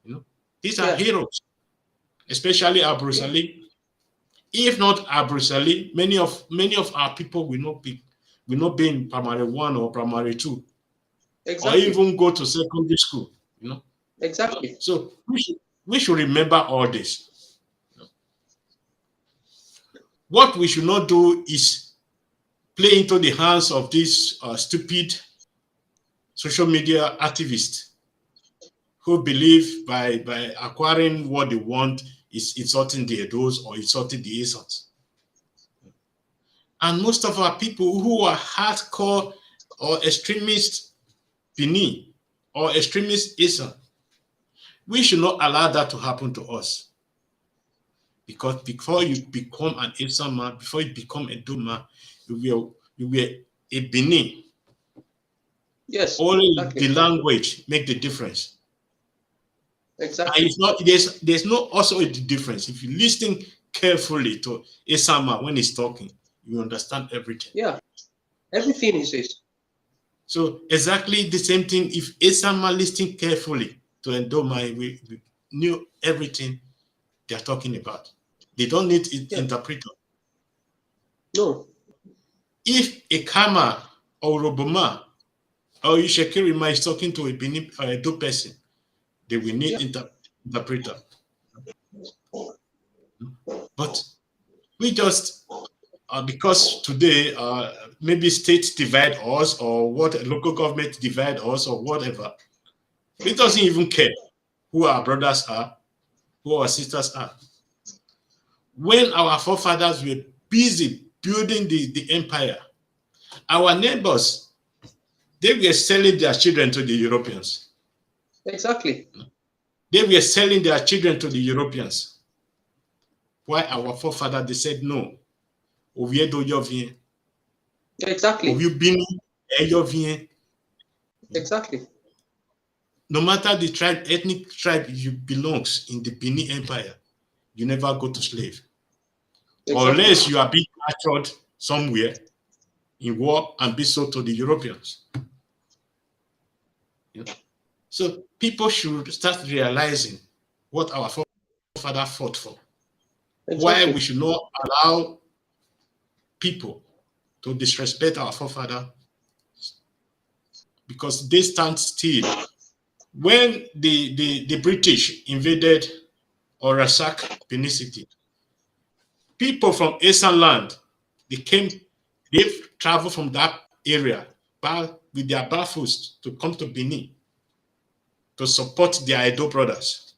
You know, these are heroes, especially Abrosali. Yeah. If not Abrosali, many of our people will not be in primary 1 or primary 2. Exactly. Or even go to secondary school, you know. Exactly. So we should remember all this. What we should not do is play into the hands of these stupid social media activists who believe by acquiring what they want is insulting the Edos or insulting the Esans. And most of our people who are hardcore or extremist Benin or extremist Esan, we should not allow that to happen to us. Because before you become an Esan man, before you become a Doma, you were a Benin. Yes. Only exactly. The language make the difference. Exactly. And it's not, there's no also a difference. If you listen carefully to Esama when he's talking, you understand everything. Yeah, everything he says. So exactly the same thing. If Esama listened carefully to Ndoma, we knew everything they're talking about. They don't need an interpreter. No. If a Kama or Roboma or Ishekirima is talking to a Benin or a Edo person, they will need interpreter. But we just because today maybe states divide us or what local government divide us or whatever, it doesn't even care who our brothers are, who our sisters are. When our forefathers were busy building the empire, our neighbors, they were selling their children to the Europeans. Exactly. They were selling their children to the Europeans. Why our forefathers, they said no. Exactly. Exactly. No matter the tribe, ethnic tribe you belongs in the Benin Empire, you never go to slave. Exactly. Unless you are being captured somewhere in war and be sold to the Europeans. You know? So people should start realizing what our forefathers fought for. Exactly. Why we should not allow people to disrespect our forefather, because they stand still. When the British invaded or ransacked Benin City, people from Esan land, they've traveled from that area with their baffles to come to Benin to support their Edo brothers,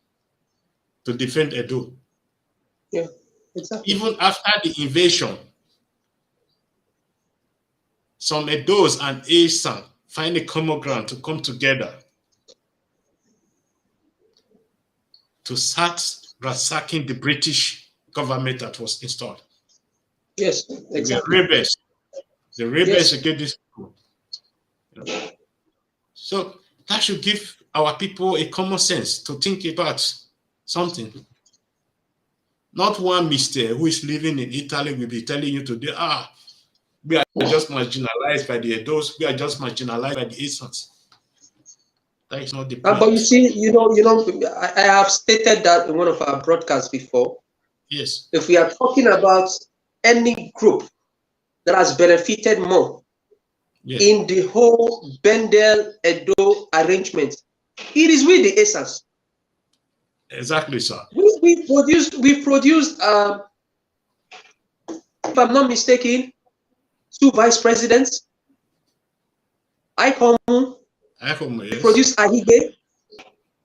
to defend Edo. Yeah, exactly. Even after the invasion, some Edos and Esan find a common ground to come together to start ransacking the British government that was installed. Yes, exactly. They were rebels. The rebels Yes. against these people. You know? So that should give our people a common sense to think about something. Not one mister who is living in Italy will be telling you today, we are just marginalized by the Edos, we are just marginalized by the Esans. That is not the point. But you see, I have stated that in one of our broadcasts before. Yes. If we are talking about any group that has benefited more in the whole Bendel Edo arrangement, it is with the Esans. Exactly, sir. We produced if I'm not mistaken, 2 vice presidents. Ikomu. We produced Ahige.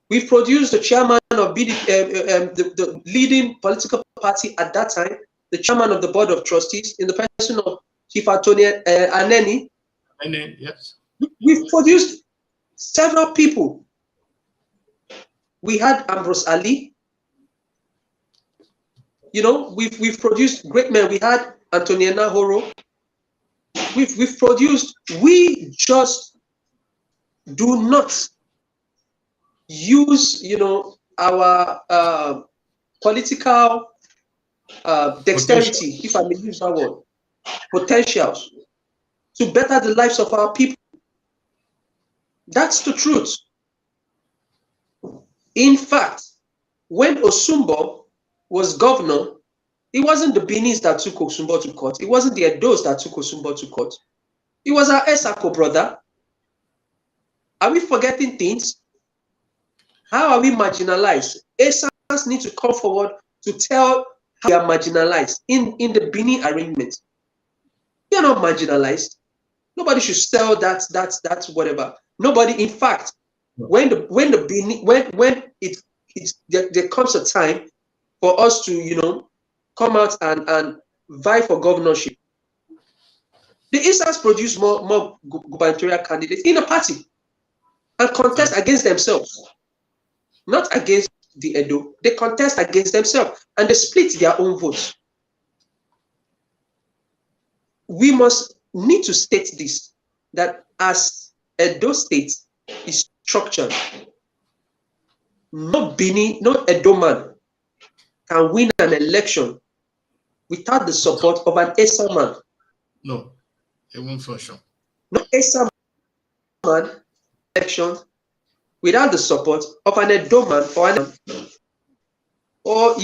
We produced the chairman of the leading political party at that time, the chairman of the board of trustees, in the person of Chief Antonio Aneni. Yes. We've produced several people. We had Ambrose Ali. We've produced great men. We had Antoniana Horo. We've produced. We just do not use, our political dexterity, if I may use that word, potentials, to better the lives of our people. That's the truth. In fact, when Osumbo was governor, it wasn't the Benis that took Osumbo to court. It wasn't the Edos that took Osumbo to court. It was our Esako brother. Are we forgetting things? How are we marginalized? Esans need to come forward to tell how we are marginalized in the Benin arrangement. We are not marginalized. Nobody should sell that whatever. Nobody. In fact, when there comes a time for us to come out and vie for governorship, the Easters produce more gubernatorial candidates in a party and contest against themselves, not against the Edo. They contest against themselves and they split their own votes. We need to state this, that as Edo State is structured, no Edo man can win an election without the support of an Esan man. No, it won't for sure. No Esan man election without the support of an Edo man or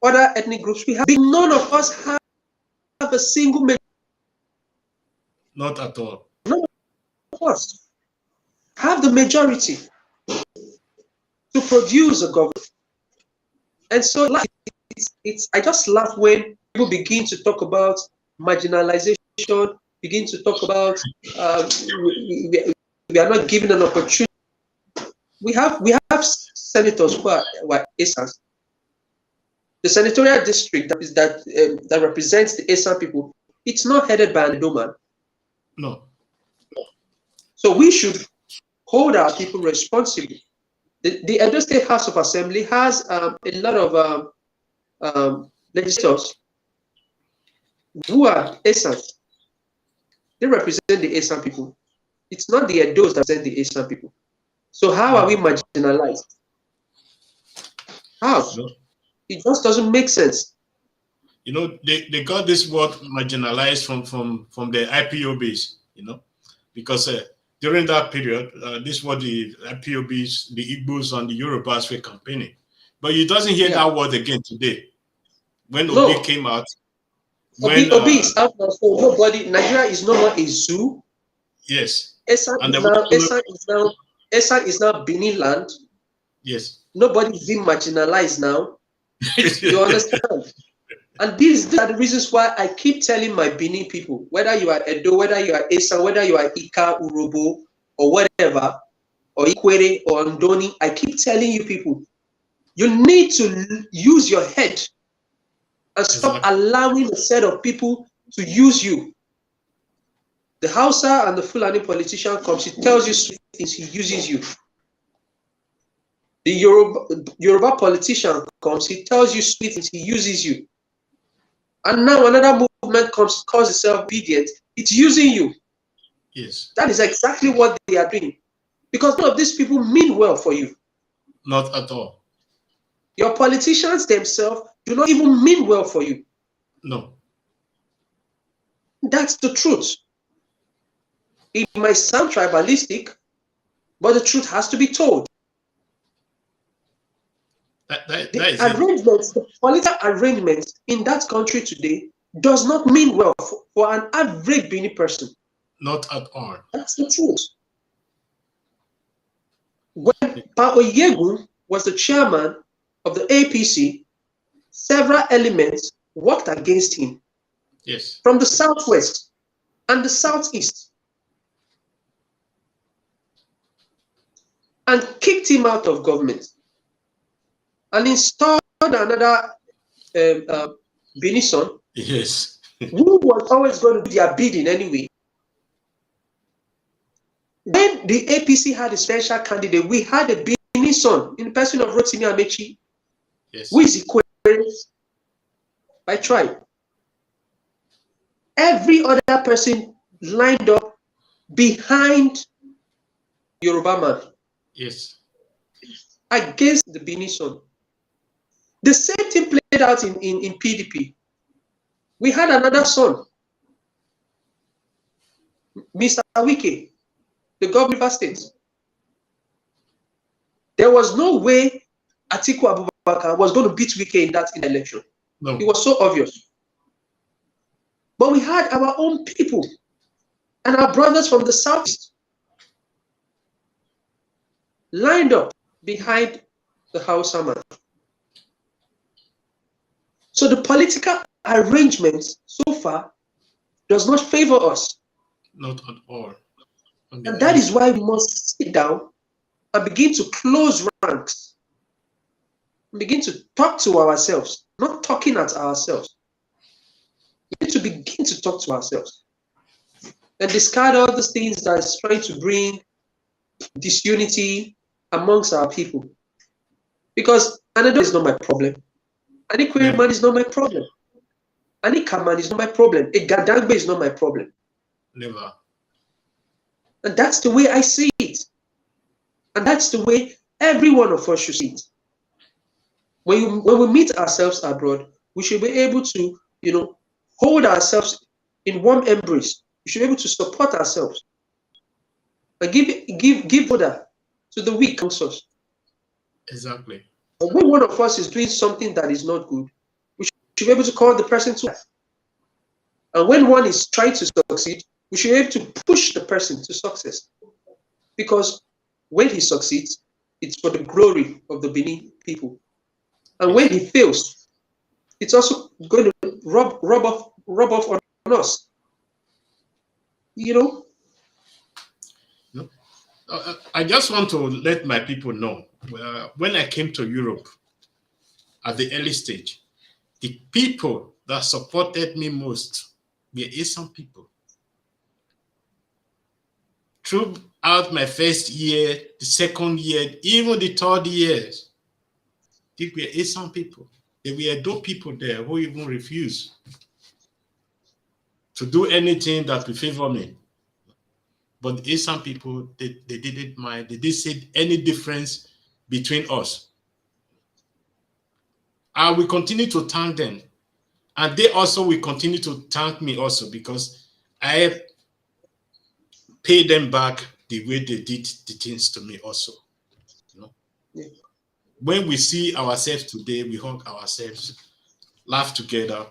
other ethnic groups. None of us have a single majority. Not at all. None of us have the majority to produce a government. And so I just laugh when people begin to talk about marginalization, begin to talk about we are not given an opportunity. We have senators who are Esans. The senatorial district that represents the Esan people, it's not headed by an Edo man. No. So we should hold our people responsible. The Edo State House of Assembly has a lot of legislators who are Esans. They represent the Esan people. It's not the Edos that represent the Esan people. So how are we marginalized? How? No. It just doesn't make sense. They got this word marginalized from the IPOBs, because during that period, this was the IPOBs, the Igbos and the Yorubas were campaigning. But you doesn't hear that word again today. When Obi came out, when Obi is out now, so nobody. Nigeria is no more a zoo. yes, Esan and is the now. Esan is now Benin land. yes, Nobody is being marginalized now. You understand? And these are the reasons why I keep telling my Benin people, whether you are Edo, whether you are Esan, whether you are Ika, Urobo, or whatever, or KPERE or Andoni, I keep telling you people, you need to use your head and stop allowing a set of people to use you. The Hausa and the Fulani politician comes, he tells you sweet things, he uses you. The Yoruba politician comes, he tells you sweet things, he uses you. And now another movement comes, calls itself obedient, it's using you. Yes. That is exactly what they are doing. Because none of these people mean well for you. Not at all. Your politicians themselves do not even mean well for you. No. That's the truth. It might sound tribalistic, but the truth has to be told. The arrangements, the political arrangements in that country today does not mean well for an average Benin person. Not at all. That's the truth. When Pa Oyegun was the chairman of the APC, several elements worked against him. Yes. From the southwest and the southeast, and kicked him out of government and installed another Benison, yes, who was always going to do their bidding anyway. When the APC had a special candidate, we had a Benison in the person of Rotimi Amechi, yes, who is equated by tribe. Every other person lined up behind Yoruba man. Yes. Against the Benison. The same thing played out in PDP. We had another son, Mr. Wike, the governor of State. There was no way Atiku Abubakar was going to beat Wike in that election. No. It was so obvious. But we had our own people and our brothers from the southeast lined up behind the Hausa man. So the political arrangements so far does not favor us. Not at all. And that is why we must sit down and begin to close ranks. And begin to talk to ourselves, not talking at ourselves. We need to begin to talk to ourselves and discard all these things that is trying to bring disunity amongst our people. Because Anadolu is not my problem. Any query man is not my problem. Any Kaman is not my problem. A Gadangbe is not my problem. Never. And that's the way I see it. And that's the way every one of us should see it. When we meet ourselves abroad, we should be able to, hold ourselves in warm embrace. We should be able to support ourselves and give order to the weak amongst us. Exactly. And when one of us is doing something that is not good, we should be able to call the person to that. And when one is trying to succeed, we should be able to push the person to success. Because when he succeeds, it's for the glory of the Benin people. And when he fails, it's also going to rub off on us. I just want to let my people know, when I came to Europe at the early stage, the people that supported me most were Esan people. Throughout my first year, the second year, even the third years, they were Esan people. There were Edo people there who even refused to do anything that would favor me. But the Esan people, they didn't mind. They didn't see any difference between us. I will continue to thank them. And they also will continue to thank me also, because I pay them back the way they did the things to me also. Yeah. When we see ourselves today, we hug ourselves, laugh together.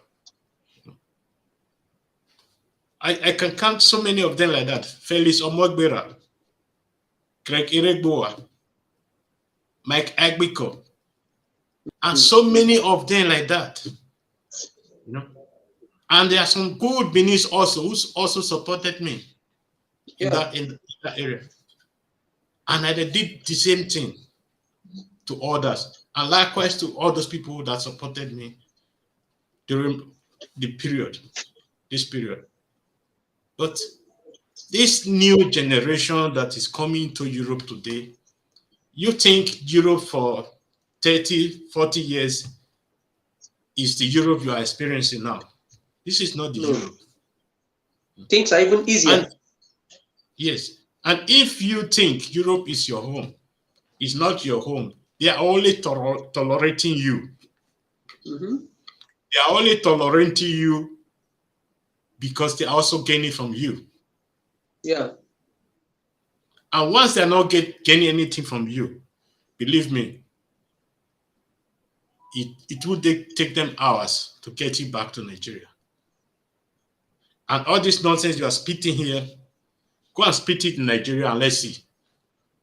I can count so many of them like that. Felix Omogbera, Greg Iregboa, Mike Agbiko, and so many of them like that. You know, and there are some good Benis also who also supported me in that area, and I did the same thing to others, and likewise to all those people that supported me during this period. But this new generation that is coming to Europe today, you think Europe for 30, 40 years is the Europe you are experiencing now. This is not the Europe. Things are even easier. And yes, and if you think Europe is your home, it's not your home. They are only tolerating you. They are only tolerating you because they are also gaining from you. Yeah. And once they're not gaining anything from you, believe me, it would take them hours to get you back to Nigeria. And all this nonsense you are spitting here, go and spit it in Nigeria and let's see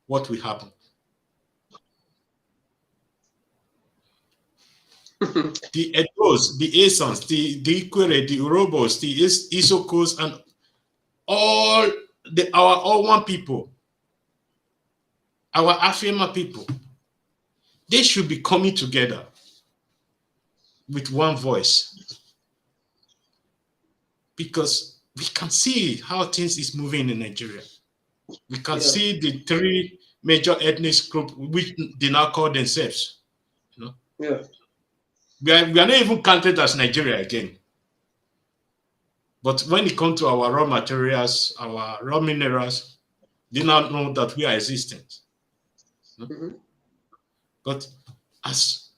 what will happen. The Edos, the Esans, the IKPERE, the Urobos, the Isokos, and all one people, our Afema people, they should be coming together with one voice, because we can see how things is moving in Nigeria. We can see the three major ethnic groups which they now call themselves. You know? Yeah. We are not even counted as Nigeria again. But when it comes to our raw materials, our raw minerals, they now know that we are existent. You know? But as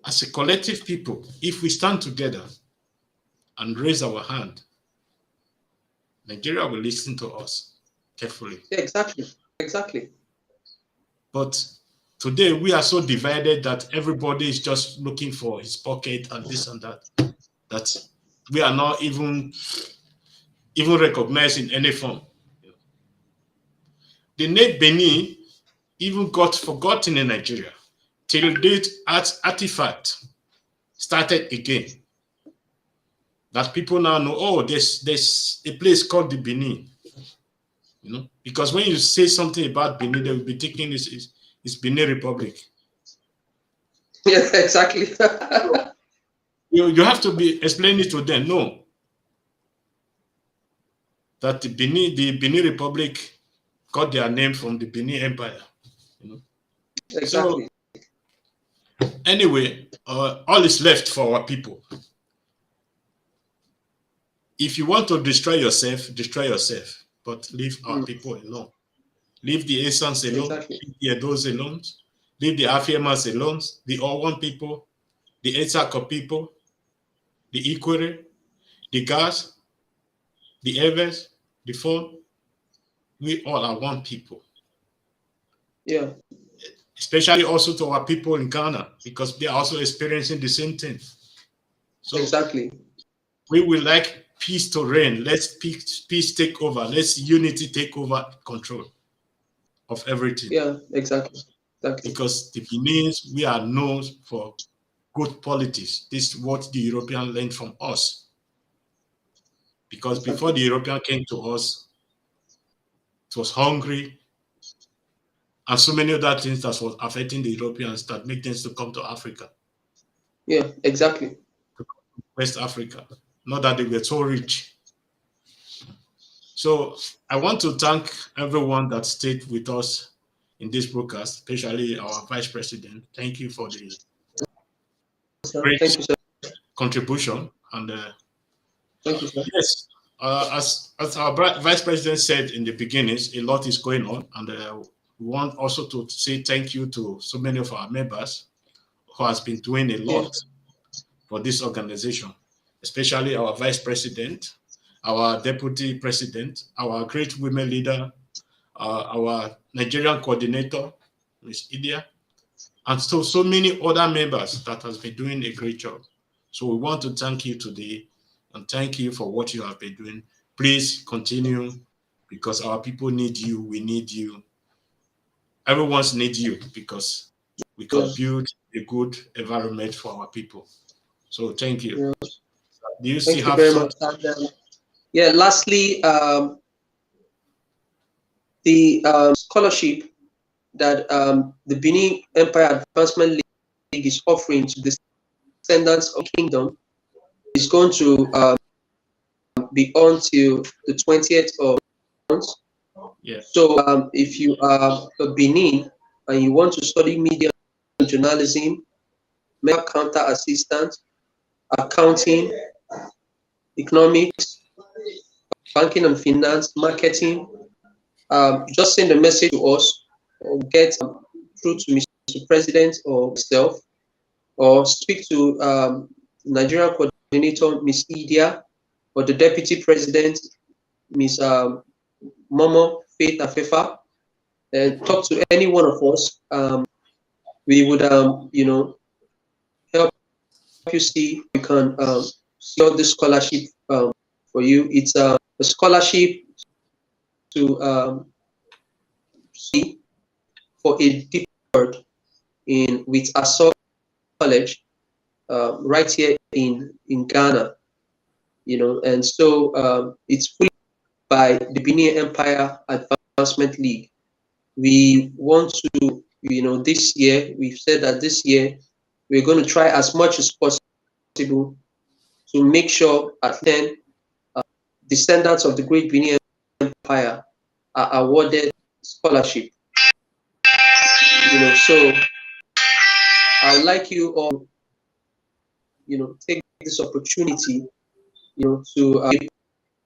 a collective people, if we stand together and raise our hand, Nigeria will listen to us carefully. Yeah, exactly. But today we are so divided that everybody is just looking for his pocket and this and that, that we are not even recognized in any form. The name Benin even got forgotten in Nigeria till date artifact started again. That people now know, oh, there's a place called the Benin. You know, because when you say something about Benin, they will be thinking it's Benin Republic. Yeah, exactly. You have to be explaining to them, no, that the Benin Republic got their name from the Benin Empire. You know? Exactly. So anyway, all is left for our people. If you want to destroy yourself, but leave our people alone. Leave the Esans alone, leave the Edos alone, leave the Afiemas alone, the Owan people, the Etsako people, the IKPERE, the Gas, the Evers, the Fon. We all are one people. Yeah. Especially also to our people in Ghana, because they are also experiencing the same thing. So exactly. We would like peace to reign. Let's peace take over. Let's unity take over control of everything. Yeah, exactly. Because the Benin's, we are known for good politics. This is what the European learned from us. Because before the European came to us, it was hungry and so many other things that was affecting the Europeans that made them to come to Africa. Yeah, exactly. West Africa. Not that they were so rich. So I want to thank everyone that stayed with us in this broadcast, especially our Vice President. Thank you for the great contribution. And thank you, sir. Yes, as our Vice President said in the beginnings, a lot is going on, and we want also to say thank you to so many of our members who has been doing a lot for this organization, especially our Vice President, our Deputy President, our great women leader, our Nigerian coordinator, Ms. Idia, and so many other members that has been doing a great job. So we want to thank you today and thank you for what you have been doing. Please continue, because our people need you. We need you. Everyone's need you, because we can build a good environment for our people. So thank you. Yes. Do you Thank still you have very some? much. Yeah, lastly, the scholarship that the Benin Empire Advancement League is offering to the descendants of the kingdom is going to be on till the 20th of month. Yeah. So if you are a Benin and you want to study media and journalism, medical counter assistant, accounting, economics, banking and finance, marketing, just send a message to us or get through to Mr. President or myself, or speak to Nigerian coordinator, Ms. Idia, or the Deputy President, Ms. Momo Faith Afefa, and talk to any one of us. We would, you know, help you see we can secure the scholarship for you. It's a scholarship to see for a deep word in with Assault College right here in Ghana, you know, and so it's fully by the Benin Empire Advancement League. We want to, you know, this year we've said that this year we're going to try as much as possible to make sure at then descendants of the great Benin Empire are awarded scholarship. You know, so I would like you all, you know, take this opportunity, you know, to be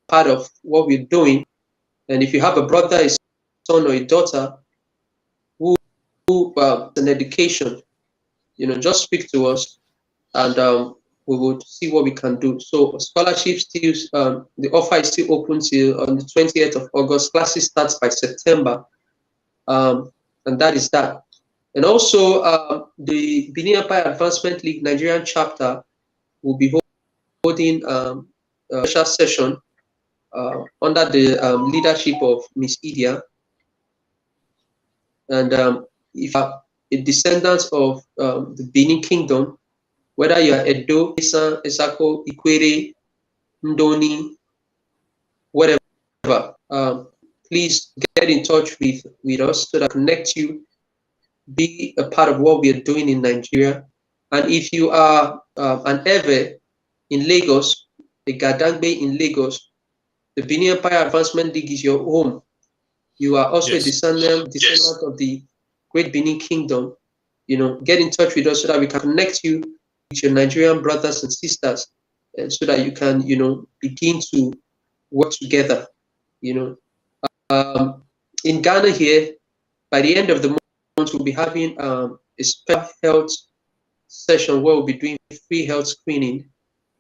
part of what we're doing. And if you have a brother, a son, or a daughter who an education, you know, just speak to us, and we will see what we can do. So scholarship still, the offer is still open till on the 20th of August. Classes starts by September, and that is that. And also, the Benin Empire Advancement League Nigerian chapter will be holding a special session under the leadership of Miss Idia. And if you are a descendant of the Benin Kingdom, whether you are Edo, Esan, Esako, KPERE, Ndoni, whatever, please get in touch with us so that connect you, be a part of what we are doing in Nigeria. And if you are an Eve in Lagos, the Gadangbe in Lagos, the Benin Empire Advancement League is your home. You are also a descendant of the Great Benin Kingdom. You know, get in touch with us so that we can connect you with your Nigerian brothers and sisters, and so that you can, you know, begin to work together. You know, in Ghana here, by the end of the month, we'll be having a special health session where we'll be doing free health screening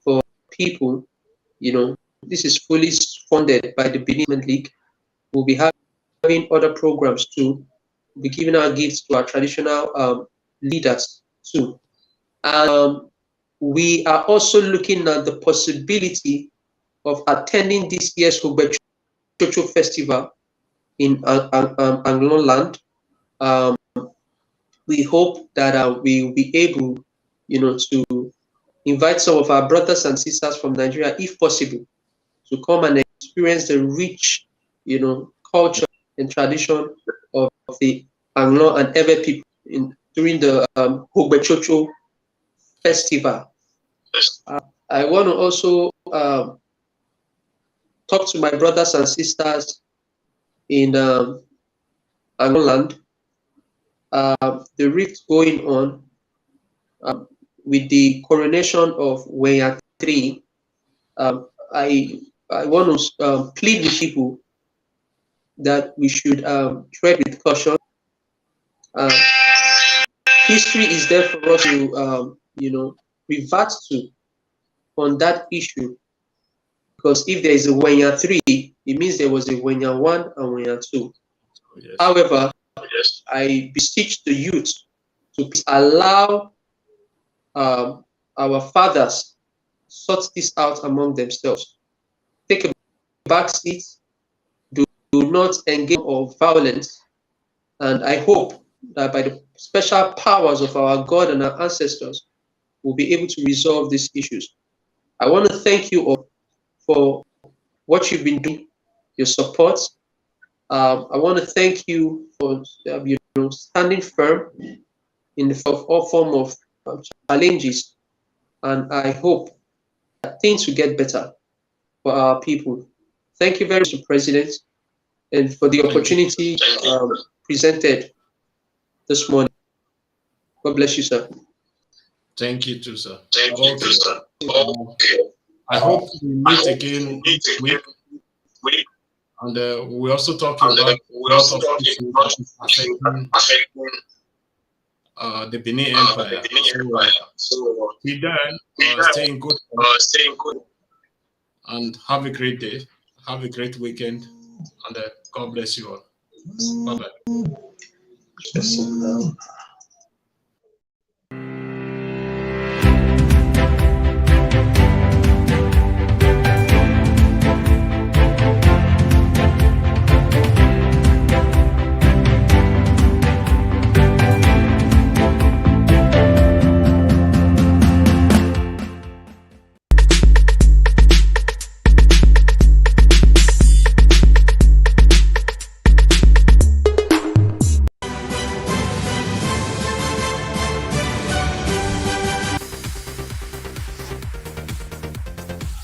for people. You know, this is fully funded by the Benin League. We'll be having other programs too. We'll be giving our gifts to our traditional leaders too. We are also looking at the possibility of attending this year's Chocho Festival in Anglo land. We hope that we will be able, you know, to invite some of our brothers and sisters from Nigeria, if possible, to come and experience the rich, you know, culture and tradition of the Anglo and Ewe people during the Chocho Festival. I want to also talk to my brothers and sisters in Anglo land. The rift going on with the coronation of Wenya III. I want to plead with people that we should tread with caution. History is there for us to, you know, revert to on that issue, because if there is a Wenya III, it means there was a Wenya I and Wenya II. Yes. However, I beseech the youth to allow our fathers sort this out among themselves. Take a backseat, do not engage in violence. And I hope that by the special powers of our God and our ancestors, we'll be able to resolve these issues. I want to thank you all for what you've been doing, your support. I want to thank you for standing firm in the all form of challenges, and I hope that things will get better for our people. Thank you very much, Mr. President, and for the opportunity presented this morning. God bless you, sir. Thank you too, sir. Okay. I hope we meet again next week. And we also talking about a lot of issues affecting the Benin Empire. So till then, stay in good health and have a great day. Have a great weekend, and God bless you all. Bye-bye.